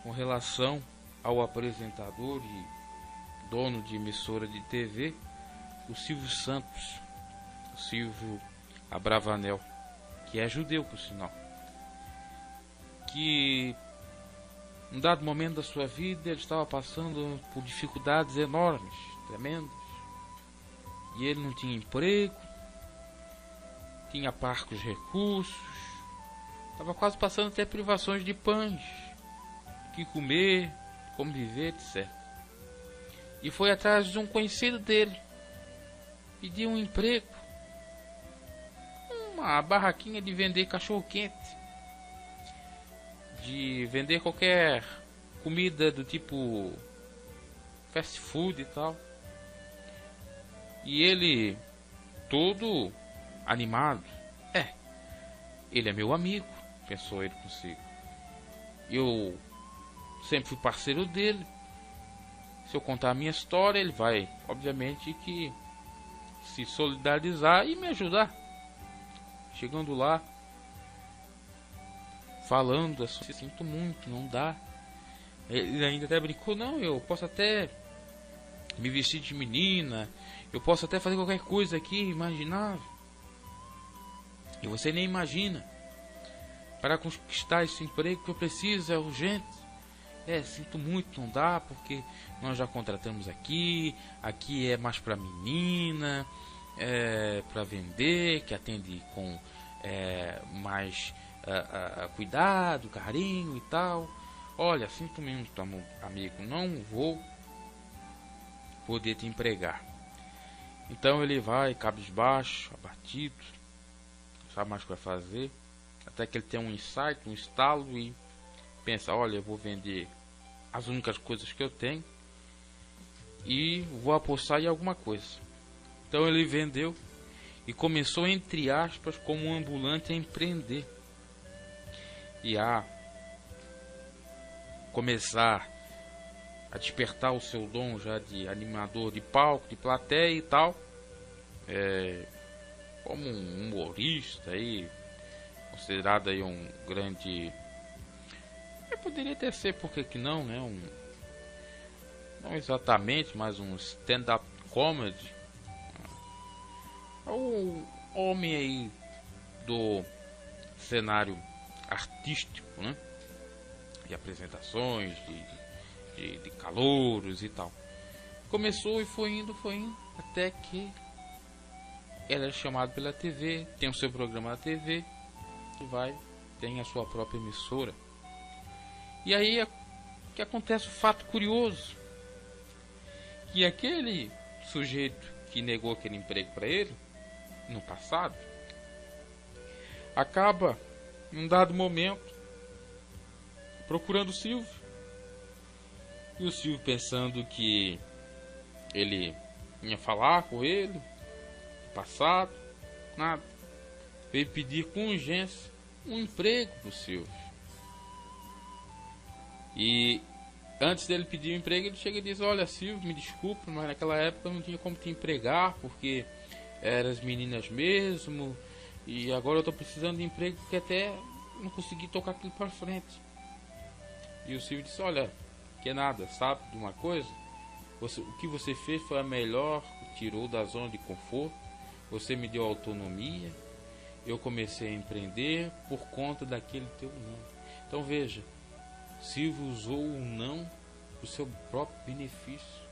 com relação ao apresentador e dono de emissora de TV, o Silvio Santos, o Silvio Abravanel, que é judeu, por sinal, que em um dado momento da sua vida ele estava passando por dificuldades enormes, tremendas, e ele não tinha emprego, tinha parcos recursos, estava quase passando até privações de pães, que comer, como viver, etc. E foi atrás de um conhecido dele, pediu um emprego, uma barraquinha de vender cachorro quente, de vender qualquer comida do tipo fast food e tal. E ele, todo animado, ele é meu amigo, pensou ele consigo. Eu sempre fui parceiro dele. Se eu contar a minha história, ele vai, obviamente, que se solidarizar e me ajudar. Chegando lá, falando assim, sinto muito, não dá. Ele ainda até brincou, não, eu posso até me vestir de menina, eu posso até fazer qualquer coisa aqui, imaginável. E você nem imagina. Para conquistar esse emprego que eu preciso, é urgente. Sinto muito, não dá, porque nós já contratamos aqui é mais para menina, para vender, que atende com mais cuidado, carinho e tal. Olha, sinto muito, amigo, não vou poder te empregar. Então ele vai cabisbaixo, abatido, não sabe mais o que vai fazer, até que ele tem um insight, um estalo e pensa, olha, eu vou vender as únicas coisas que eu tenho e vou apostar em alguma coisa. Então ele vendeu e começou, entre aspas, como um ambulante a empreender e a começar a despertar o seu dom já de animador de palco, de plateia e tal, como um humorista aí, considerado aí um grande, poderia até ser, por que não, né, não exatamente, mas um stand-up comedy, o homem aí do cenário artístico, né, de apresentações, de calouros e tal. Começou e foi indo, até que ele é chamado pela TV, tem o seu programa na TV, e tem a sua própria emissora. E aí que acontece o fato curioso, que aquele sujeito que negou aquele emprego para ele no passado acaba em um dado momento procurando o Silvio, e o Silvio, pensando que ele ia falar com ele no passado, nada, veio pedir com urgência um emprego pro Silvio. E antes dele pedir o emprego, ele chega e diz, olha, Silvio, me desculpe, mas naquela época eu não tinha como te empregar, porque eram as meninas mesmo, e agora eu estou precisando de emprego porque até não consegui tocar aquilo para frente. E o Silvio disse, olha, que nada, sabe de uma coisa? O que você fez foi a melhor, tirou da zona de conforto, você me deu autonomia, eu comecei a empreender por conta daquele teu não. Então veja, Silvio usou o não para o seu próprio benefício.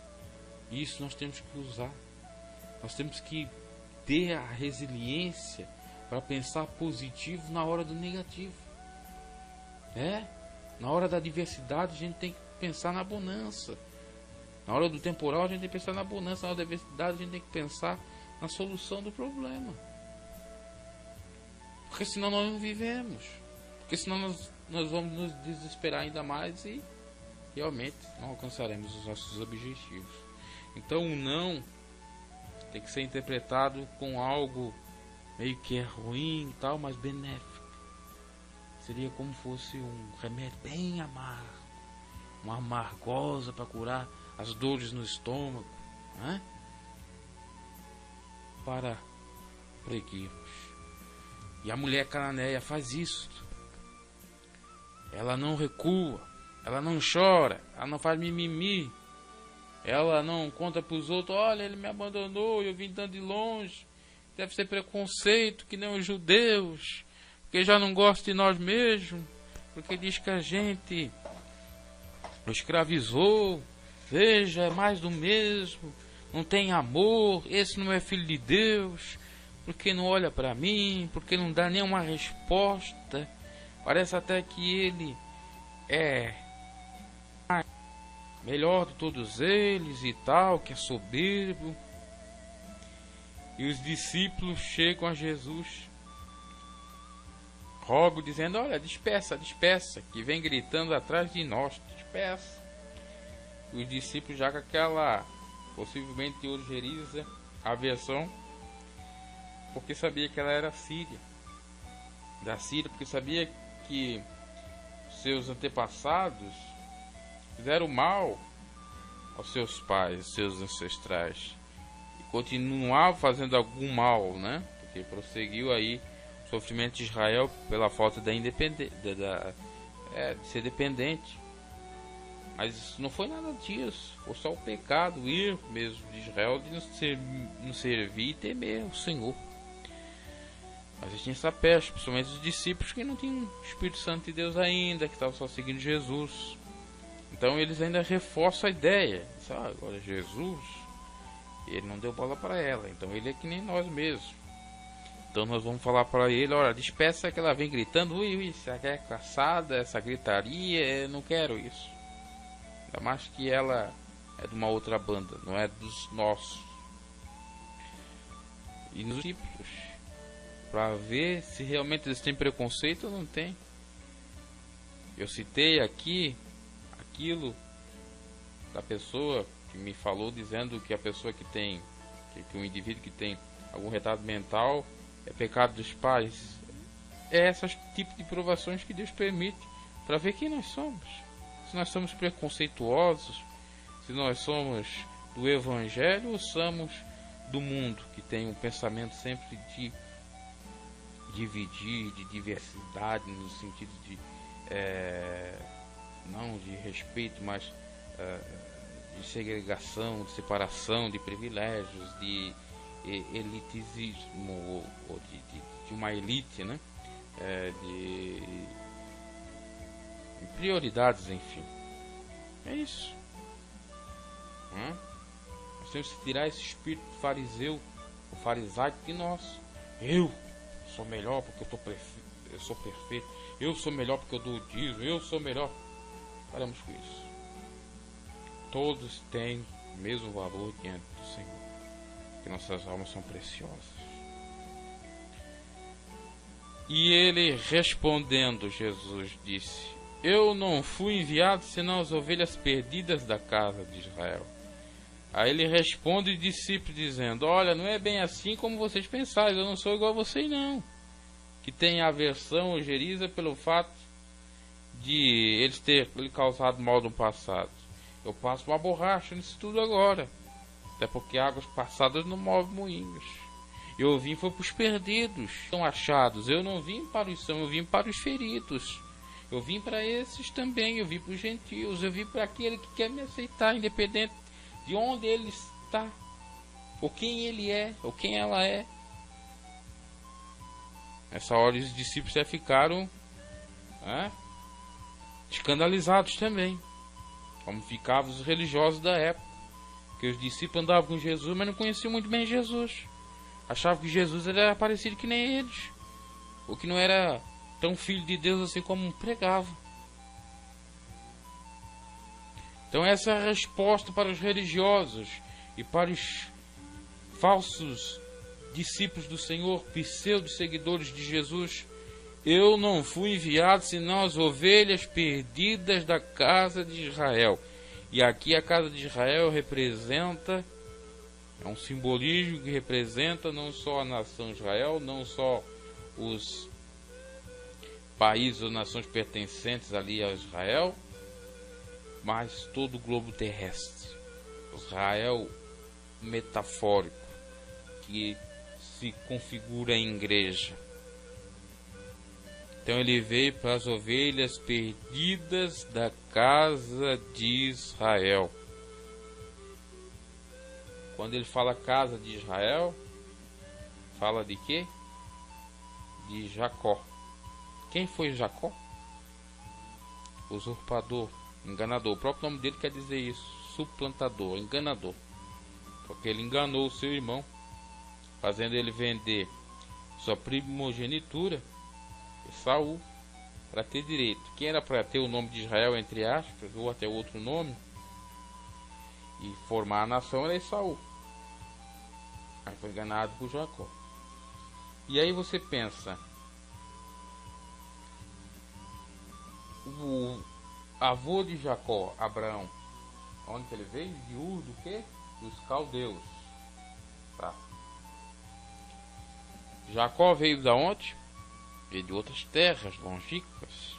E isso nós temos que usar. Nós temos que ter a resiliência para pensar positivo na hora do negativo. Na hora da adversidade a gente tem que pensar na bonança. Na hora do temporal a gente tem que pensar na bonança. Na hora da adversidade a gente tem que pensar na solução do problema. Porque senão nós não vivemos. Porque senão nós vamos nos desesperar ainda mais e realmente não alcançaremos os nossos objetivos. Então o não tem que ser interpretado com algo meio que é ruim e tal, mas benéfico. Seria como fosse um remédio bem amargo, uma amargosa para curar as dores no estômago, né? Para preguirmos. E a mulher cananeia faz isso. Ela não recua, ela não chora, ela não faz mimimi, ela não conta para os outros, olha, ele me abandonou, eu vim tanto de longe, deve ser preconceito que nem os judeus, porque já não gosta de nós mesmos, porque diz que a gente o escravizou, veja, é mais do mesmo, não tem amor, esse não é filho de Deus, porque não olha para mim, porque não dá nenhuma resposta, parece até que ele é melhor de todos eles e tal, que é soberbo. E os discípulos chegam a Jesus, rogam, dizendo, olha, despeça, que vem gritando atrás de nós, despeça. E os discípulos já com aquela, possivelmente orgeriza, aversão, porque sabia que ela era síria, da Síria, porque sabia que seus antepassados fizeram mal aos seus pais, seus ancestrais, e continuavam fazendo algum mal, né? Porque prosseguiu aí o sofrimento de Israel pela falta da independência, de ser dependente. Mas não foi nada disso, foi só o pecado, o erro mesmo de Israel de não servir e temer o Senhor. Mas tinha essa peste, principalmente os discípulos que não tinham o Espírito Santo de Deus ainda, que estavam só seguindo Jesus. Então eles ainda reforçam a ideia. Agora Jesus, ele não deu bola para ela, então ele é que nem nós mesmos. Então nós vamos falar para ele, olha, despeça que ela vem gritando, ui, isso aqui é caçada, essa gritaria, eu não quero isso. Ainda mais que ela é de uma outra banda, não é dos nossos. E nos discípulos, para ver se realmente eles têm preconceito ou não tem. Eu citei aqui aquilo da pessoa que me falou dizendo que a pessoa que tem, que um indivíduo que tem algum retardo mental é pecado dos pais. É esse tipo de provações que Deus permite para ver quem nós somos. Se nós somos preconceituosos, se nós somos do Evangelho ou somos do mundo, que tem um pensamento sempre de dividir, de diversidade, no sentido de não de respeito, mas de segregação, de separação, de privilégios, de elitismo, ou de uma elite, né? De prioridades, enfim. É isso. Nós temos que tirar esse espírito fariseu, o farisaico de nós. Eu sou melhor porque eu sou perfeito. Eu sou melhor porque eu dou o dízimo. Eu sou melhor. Paramos com isso. Todos têm o mesmo valor diante do Senhor, que nossas almas são preciosas. E ele respondendo, Jesus disse: eu não fui enviado senão as ovelhas perdidas da casa de Israel. Aí ele responde os discípulos dizendo: olha, não é bem assim como vocês pensaram, eu não sou igual a vocês não, que tem aversão ou geriza pelo fato de eles terem causado mal no passado. Eu passo uma borracha nisso tudo agora, até porque águas passadas não movem moinhos. Eu vim foi para os perdidos, são achados. Eu não vim para os sãos, eu vim para os feridos. Eu vim para esses também, eu vim para os gentios, eu vim para aquele que quer me aceitar, independente de onde ele está, ou quem ele é, ou quem ela é. Nessa hora os discípulos já ficaram escandalizados também, como ficavam os religiosos da época, que os discípulos andavam com Jesus, mas não conheciam muito bem Jesus. Achavam que Jesus era parecido que nem eles, ou que não era tão filho de Deus assim como pregava. Então essa é a resposta para os religiosos e para os falsos discípulos do Senhor, pseudos seguidores de Jesus. Eu não fui enviado senão as ovelhas perdidas da casa de Israel. E aqui a casa de Israel representa, é um simbolismo que representa não só a nação de Israel, não só os países ou nações pertencentes ali a Israel, mas todo o globo terrestre. Israel metafórico, que se configura em igreja. Então ele veio para as ovelhas perdidas da casa de Israel. Quando ele fala casa de Israel, fala de quê? De Jacó. Quem foi Jacó? Usurpador, enganador. O próprio nome dele quer dizer isso, suplantador, enganador. Porque ele enganou o seu irmão, fazendo ele vender sua primogenitura, Saul, para ter direito. Quem era para ter o nome de Israel, entre aspas, ou até outro nome, e formar a nação, era Saul. Aí foi enganado por Jacó. E aí você pensa, o avô de Jacó, Abraão, onde que ele veio? De Ur do quê? Dos caldeus. Tá. Jacó veio da onde? Veio de outras terras longínquas.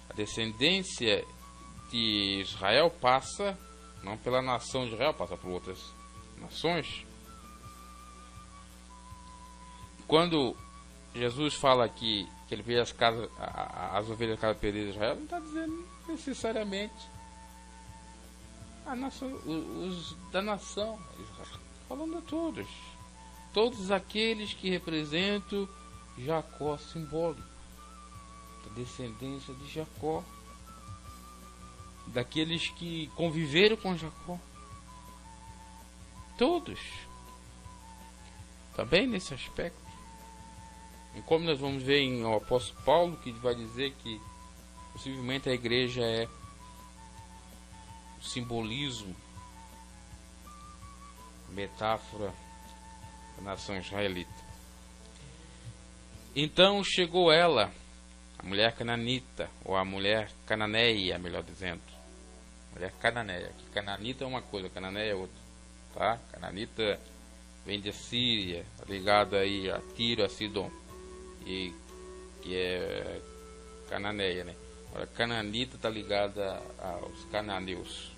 A descendência de Israel passa, não pela nação de Israel, passa por outras nações. Quando Jesus fala aqui que ele vê as ovelhas da casa perdida de Israel, não está dizendo necessariamente a nação, os da nação, falando a todos aqueles que representam Jacó simbólico, da descendência de Jacó, daqueles que conviveram com Jacó, todos, também nesse aspecto. E como nós vamos ver em o apóstolo Paulo, que vai dizer que possivelmente a igreja é o simbolismo, metáfora da nação israelita. Então chegou ela, a mulher cananita, ou a mulher cananeia, melhor dizendo. Mulher cananeia, que cananita é uma coisa, cananeia é outra, tá? Cananita vem da Síria, ligada aí a Tiro, a Sidom, e que é cananeia, né? Agora, cananita está ligada aos cananeus.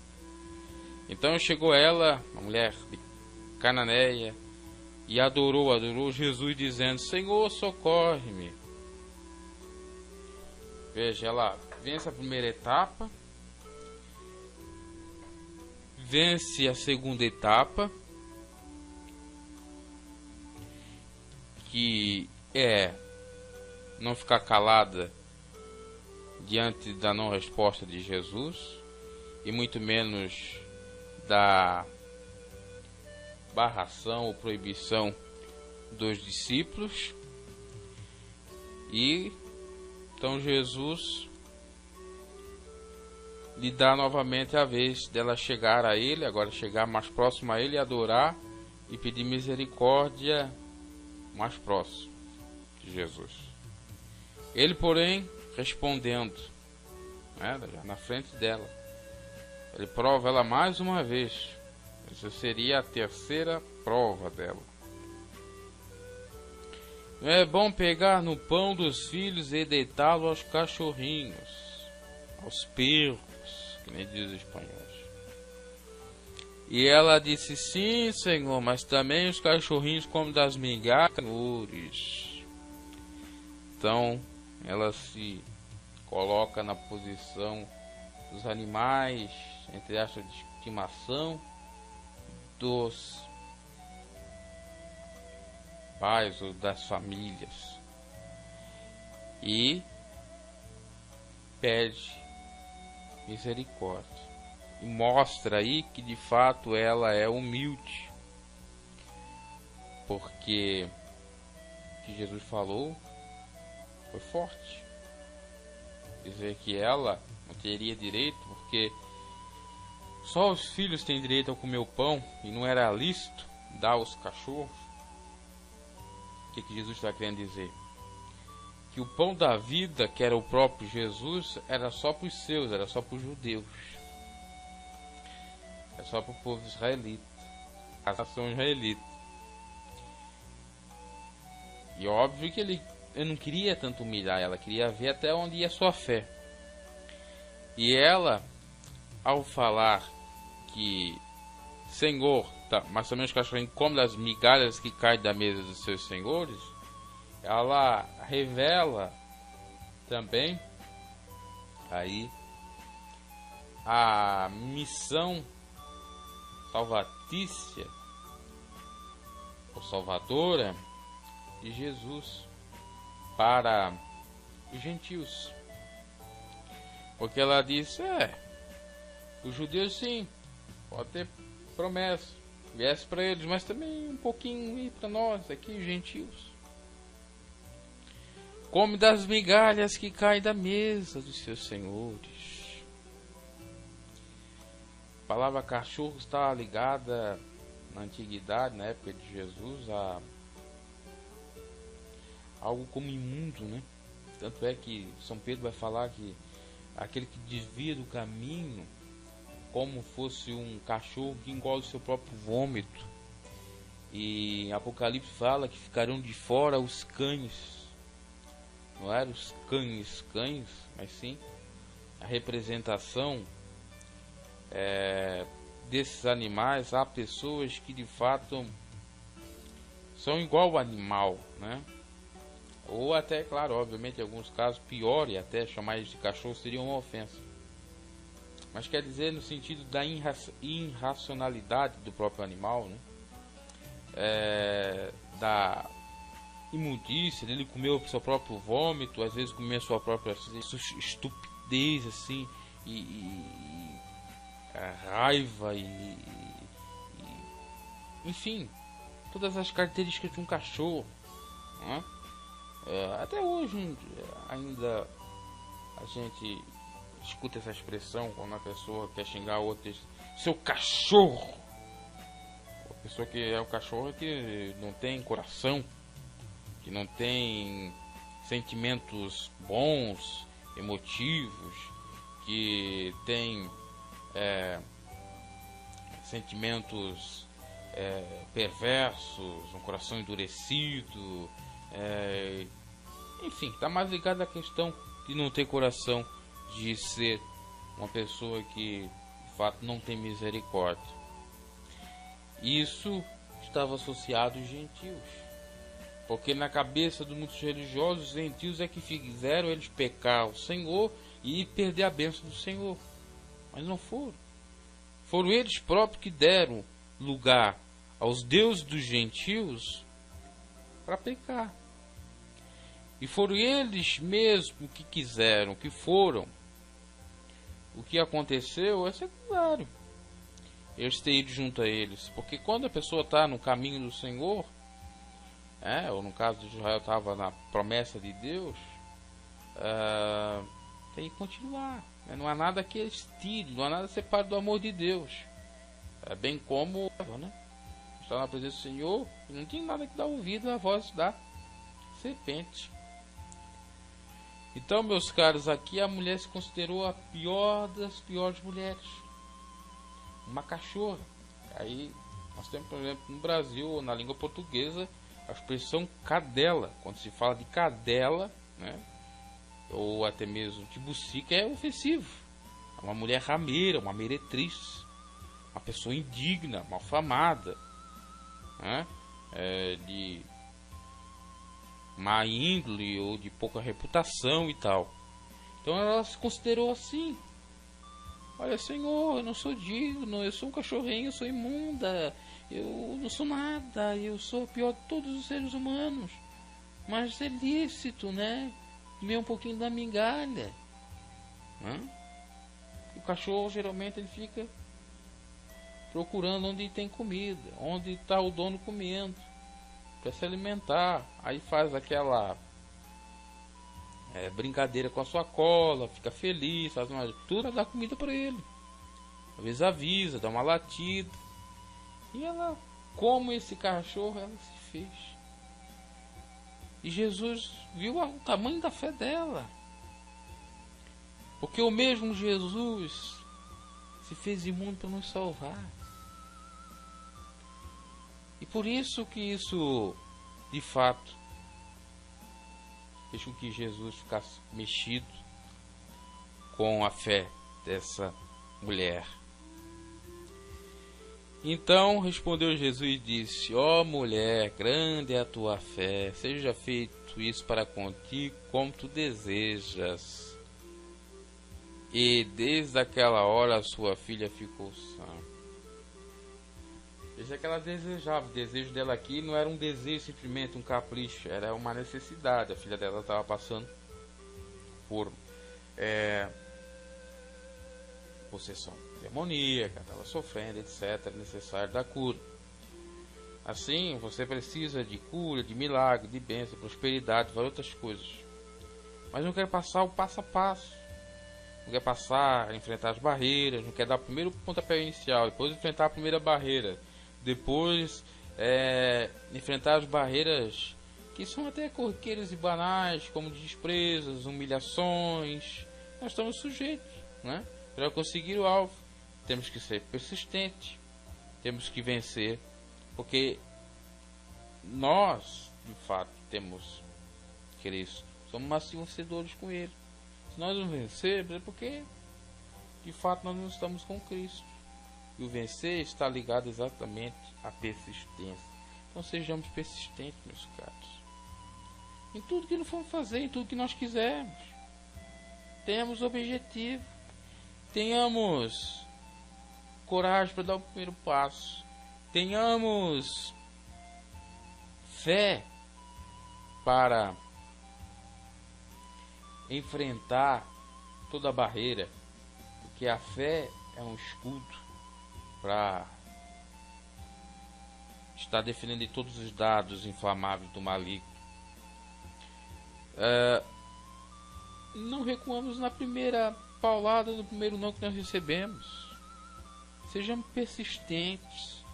Então chegou ela, a mulher de cananeia, e adorou Jesus, dizendo: Senhor, socorre-me. Veja, ela vence a primeira etapa, vence a segunda etapa, que é não ficar calada diante da não resposta de Jesus, e muito menos da barração ou proibição dos discípulos. E então Jesus lhe dá novamente a vez dela chegar a ele, agora chegar mais próximo a ele, adorar e pedir misericórdia mais próximo de Jesus. Ele, porém, respondendo, né, na frente dela, ele prova ela mais uma vez. Essa seria a terceira prova dela. Não é bom pegar no pão dos filhos e deitá-lo aos cachorrinhos, aos perros, que nem diz os espanhóis. E ela disse: sim, Senhor, mas também os cachorrinhos comem das migalhas. Então ela se coloca na posição dos animais, entre aspas, de estimação dos pais ou das famílias, e pede misericórdia, e mostra aí que de fato ela é humilde, porque o que Jesus falou foi forte. Dizer que ela não teria direito, porque só os filhos têm direito a comer o pão e não era lícito dar aos cachorros. O que Jesus está querendo dizer? Que o pão da vida, que era o próprio Jesus, era só para os seus, era só para os judeus, era só para o povo israelita, a nação israelita. E óbvio que ele não queria tanto humilhar ela, queria ver até onde ia a sua fé. E ela, ao falar que Senhor, tá, mas também os cachorrinhos comem das migalhas que caem da mesa dos seus senhores, ela revela também aí a missão salvatícia ou salvadora de Jesus para os gentios. Porque ela disse: os judeus sim, pode ter promessa, viesse para eles, mas também um pouquinho para nós aqui, os gentios. Come das migalhas que caem da mesa dos seus senhores. A palavra cachorro está ligada na antiguidade, na época de Jesus, a algo como imundo, né? Tanto é que São Pedro vai falar que aquele que desvia do caminho, como fosse um cachorro que engole o seu próprio vômito. E Apocalipse fala que ficarão de fora os cães. Não eram os cães, mas sim a representação desses animais. Há pessoas que de fato são igual ao animal, né?
Ou até, claro, obviamente, em alguns casos, pior, e até chamar eles de cachorro seria uma ofensa. Mas quer dizer no sentido da irracionalidade do próprio animal, né? Da imundícia, dele comer o seu próprio vômito, às vezes comer a sua própria estupidez, assim, e a raiva, enfim, todas as características de um cachorro, né? Até hoje ainda a gente escuta essa expressão quando a pessoa quer xingar a outra, seu cachorro. A pessoa que é o cachorro é que não tem coração, que não tem sentimentos bons, emotivos, que tem sentimentos perversos, um coração endurecido, enfim, está mais ligado à questão de não ter coração, de ser uma pessoa que de fato não tem misericórdia. Isso estava associado aos gentios, porque na cabeça dos muitos religiosos, os gentios é que fizeram eles pecar o Senhor e perder a bênção do Senhor. Mas não foram. Foram eles próprios que deram lugar aos deuses dos gentios para pecar. E foram eles mesmos que quiseram, que foram. O que aconteceu é secundário. Eles ter ido junto a eles. Porque quando a pessoa está no caminho do Senhor, ou no caso de Israel estava na promessa de Deus, tem que continuar. Não há nada que estire, não há nada separado do amor de Deus. É bem como está na presença do Senhor, não tem nada que dar ouvido à voz da serpente. Então, meus caros, aqui a mulher se considerou a pior das piores mulheres, uma cachorra. Aí nós temos, por exemplo, no Brasil ou na língua portuguesa, a expressão cadela. Quando se fala de cadela, né, ou até mesmo de bucica, é ofensivo. É uma mulher rameira, uma meretriz, uma pessoa indigna, malfamada, né, de má índole ou de pouca reputação e tal. Então ela se considerou assim. Olha, Senhor, eu não sou digno, eu sou um cachorrinho, eu sou imunda, eu não sou nada, eu sou a pior de todos os seres humanos. Mas é lícito, né? Comer um pouquinho da migalha. O cachorro geralmente ele fica procurando onde tem comida, onde está o dono comendo, para se alimentar. Aí faz aquela brincadeira com a sua cola, fica feliz, faz uma tudo, dá comida para ele. Às vezes avisa, dá uma latida. E ela, como esse cachorro, ela se fez. E Jesus viu o tamanho da fé dela. Porque o mesmo Jesus se fez imundo para nos salvar. E por isso que isso, de fato, fez com que Jesus ficasse mexido com a fé dessa mulher. Então respondeu Jesus e disse: ó mulher, grande é a tua fé, seja feito isso para contigo como tu desejas. E desde aquela hora a sua filha ficou sã. Veja que ela desejava. O desejo dela aqui não era um desejo, simplesmente um capricho, era uma necessidade. A filha dela estava passando por possessão demoníaca, estava sofrendo, etc. É necessário da cura. Assim, você precisa de cura, de milagre, de bênção, prosperidade, várias outras coisas. Mas não quer passar o passo a passo. Não quer passar, enfrentar as barreiras, não quer dar o primeiro pontapé inicial, depois enfrentar a primeira barreira. Depois enfrentar as barreiras que são até corriqueiras e banais, como desprezos, humilhações. Nós estamos sujeitos, né? Para conseguir o alvo, temos que ser persistentes, temos que vencer, porque nós, de fato, temos Cristo, somos mais vencedores com Ele. Se nós não vencermos, é porque, de fato, nós não estamos com Cristo. E o vencer está ligado exatamente à persistência. Então sejamos persistentes, meus caros. em tudo que não formos fazer, em tudo que nós quisermos. Tenhamos objetivo, tenhamos coragem para dar o primeiro passo, tenhamos fé para enfrentar toda a barreira, porque a fé é um escudo para estar defendendo de todos os dados inflamáveis do maligno. Não recuamos na primeira paulada, no primeiro não que nós recebemos. Sejamos persistentes.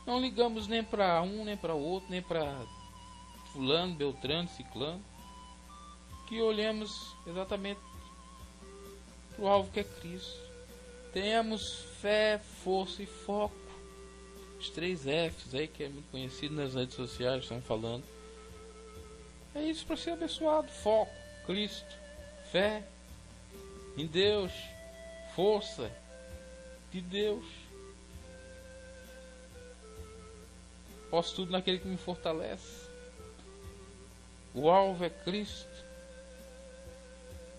Não ligamos nem para um, nem para outro, nem para fulano, beltrano, ciclano. Que olhemos exatamente para o alvo que é Cristo. Tenhamos fé, força e foco. Os 3 Fs aí que é muito conhecido nas redes sociais, estão falando. É isso para ser abençoado. Foco, Cristo, fé em Deus, força de Deus. Posso tudo naquele que me fortalece. O alvo é Cristo.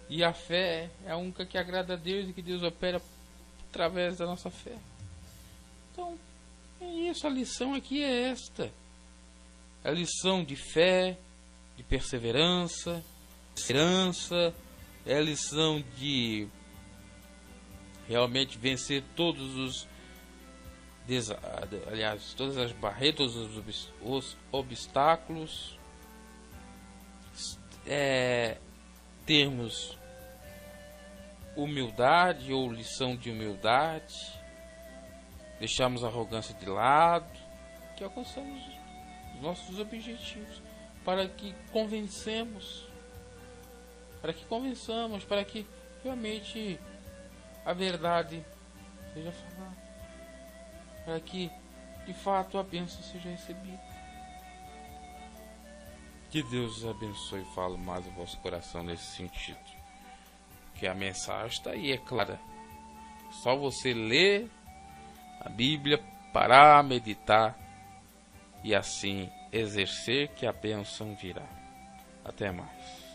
E a fé é a única que agrada a Deus e que Deus opera através da nossa fé. Então, é isso. A lição aqui é esta. A lição de fé, de perseverança, esperança, é a lição de realmente vencer todos todas as barreiras, os obstáculos, termos humildade ou lição de humildade, deixarmos a arrogância de lado, que alcançamos os nossos objetivos, para que convençamos, para que realmente a verdade seja falada, para que de fato a bênção seja recebida. Que Deus os abençoe e fale mais o vosso coração nesse sentido. Que a mensagem está aí, é clara. Só você ler a Bíblia, parar, meditar e assim exercer que a bênção virá. Até mais.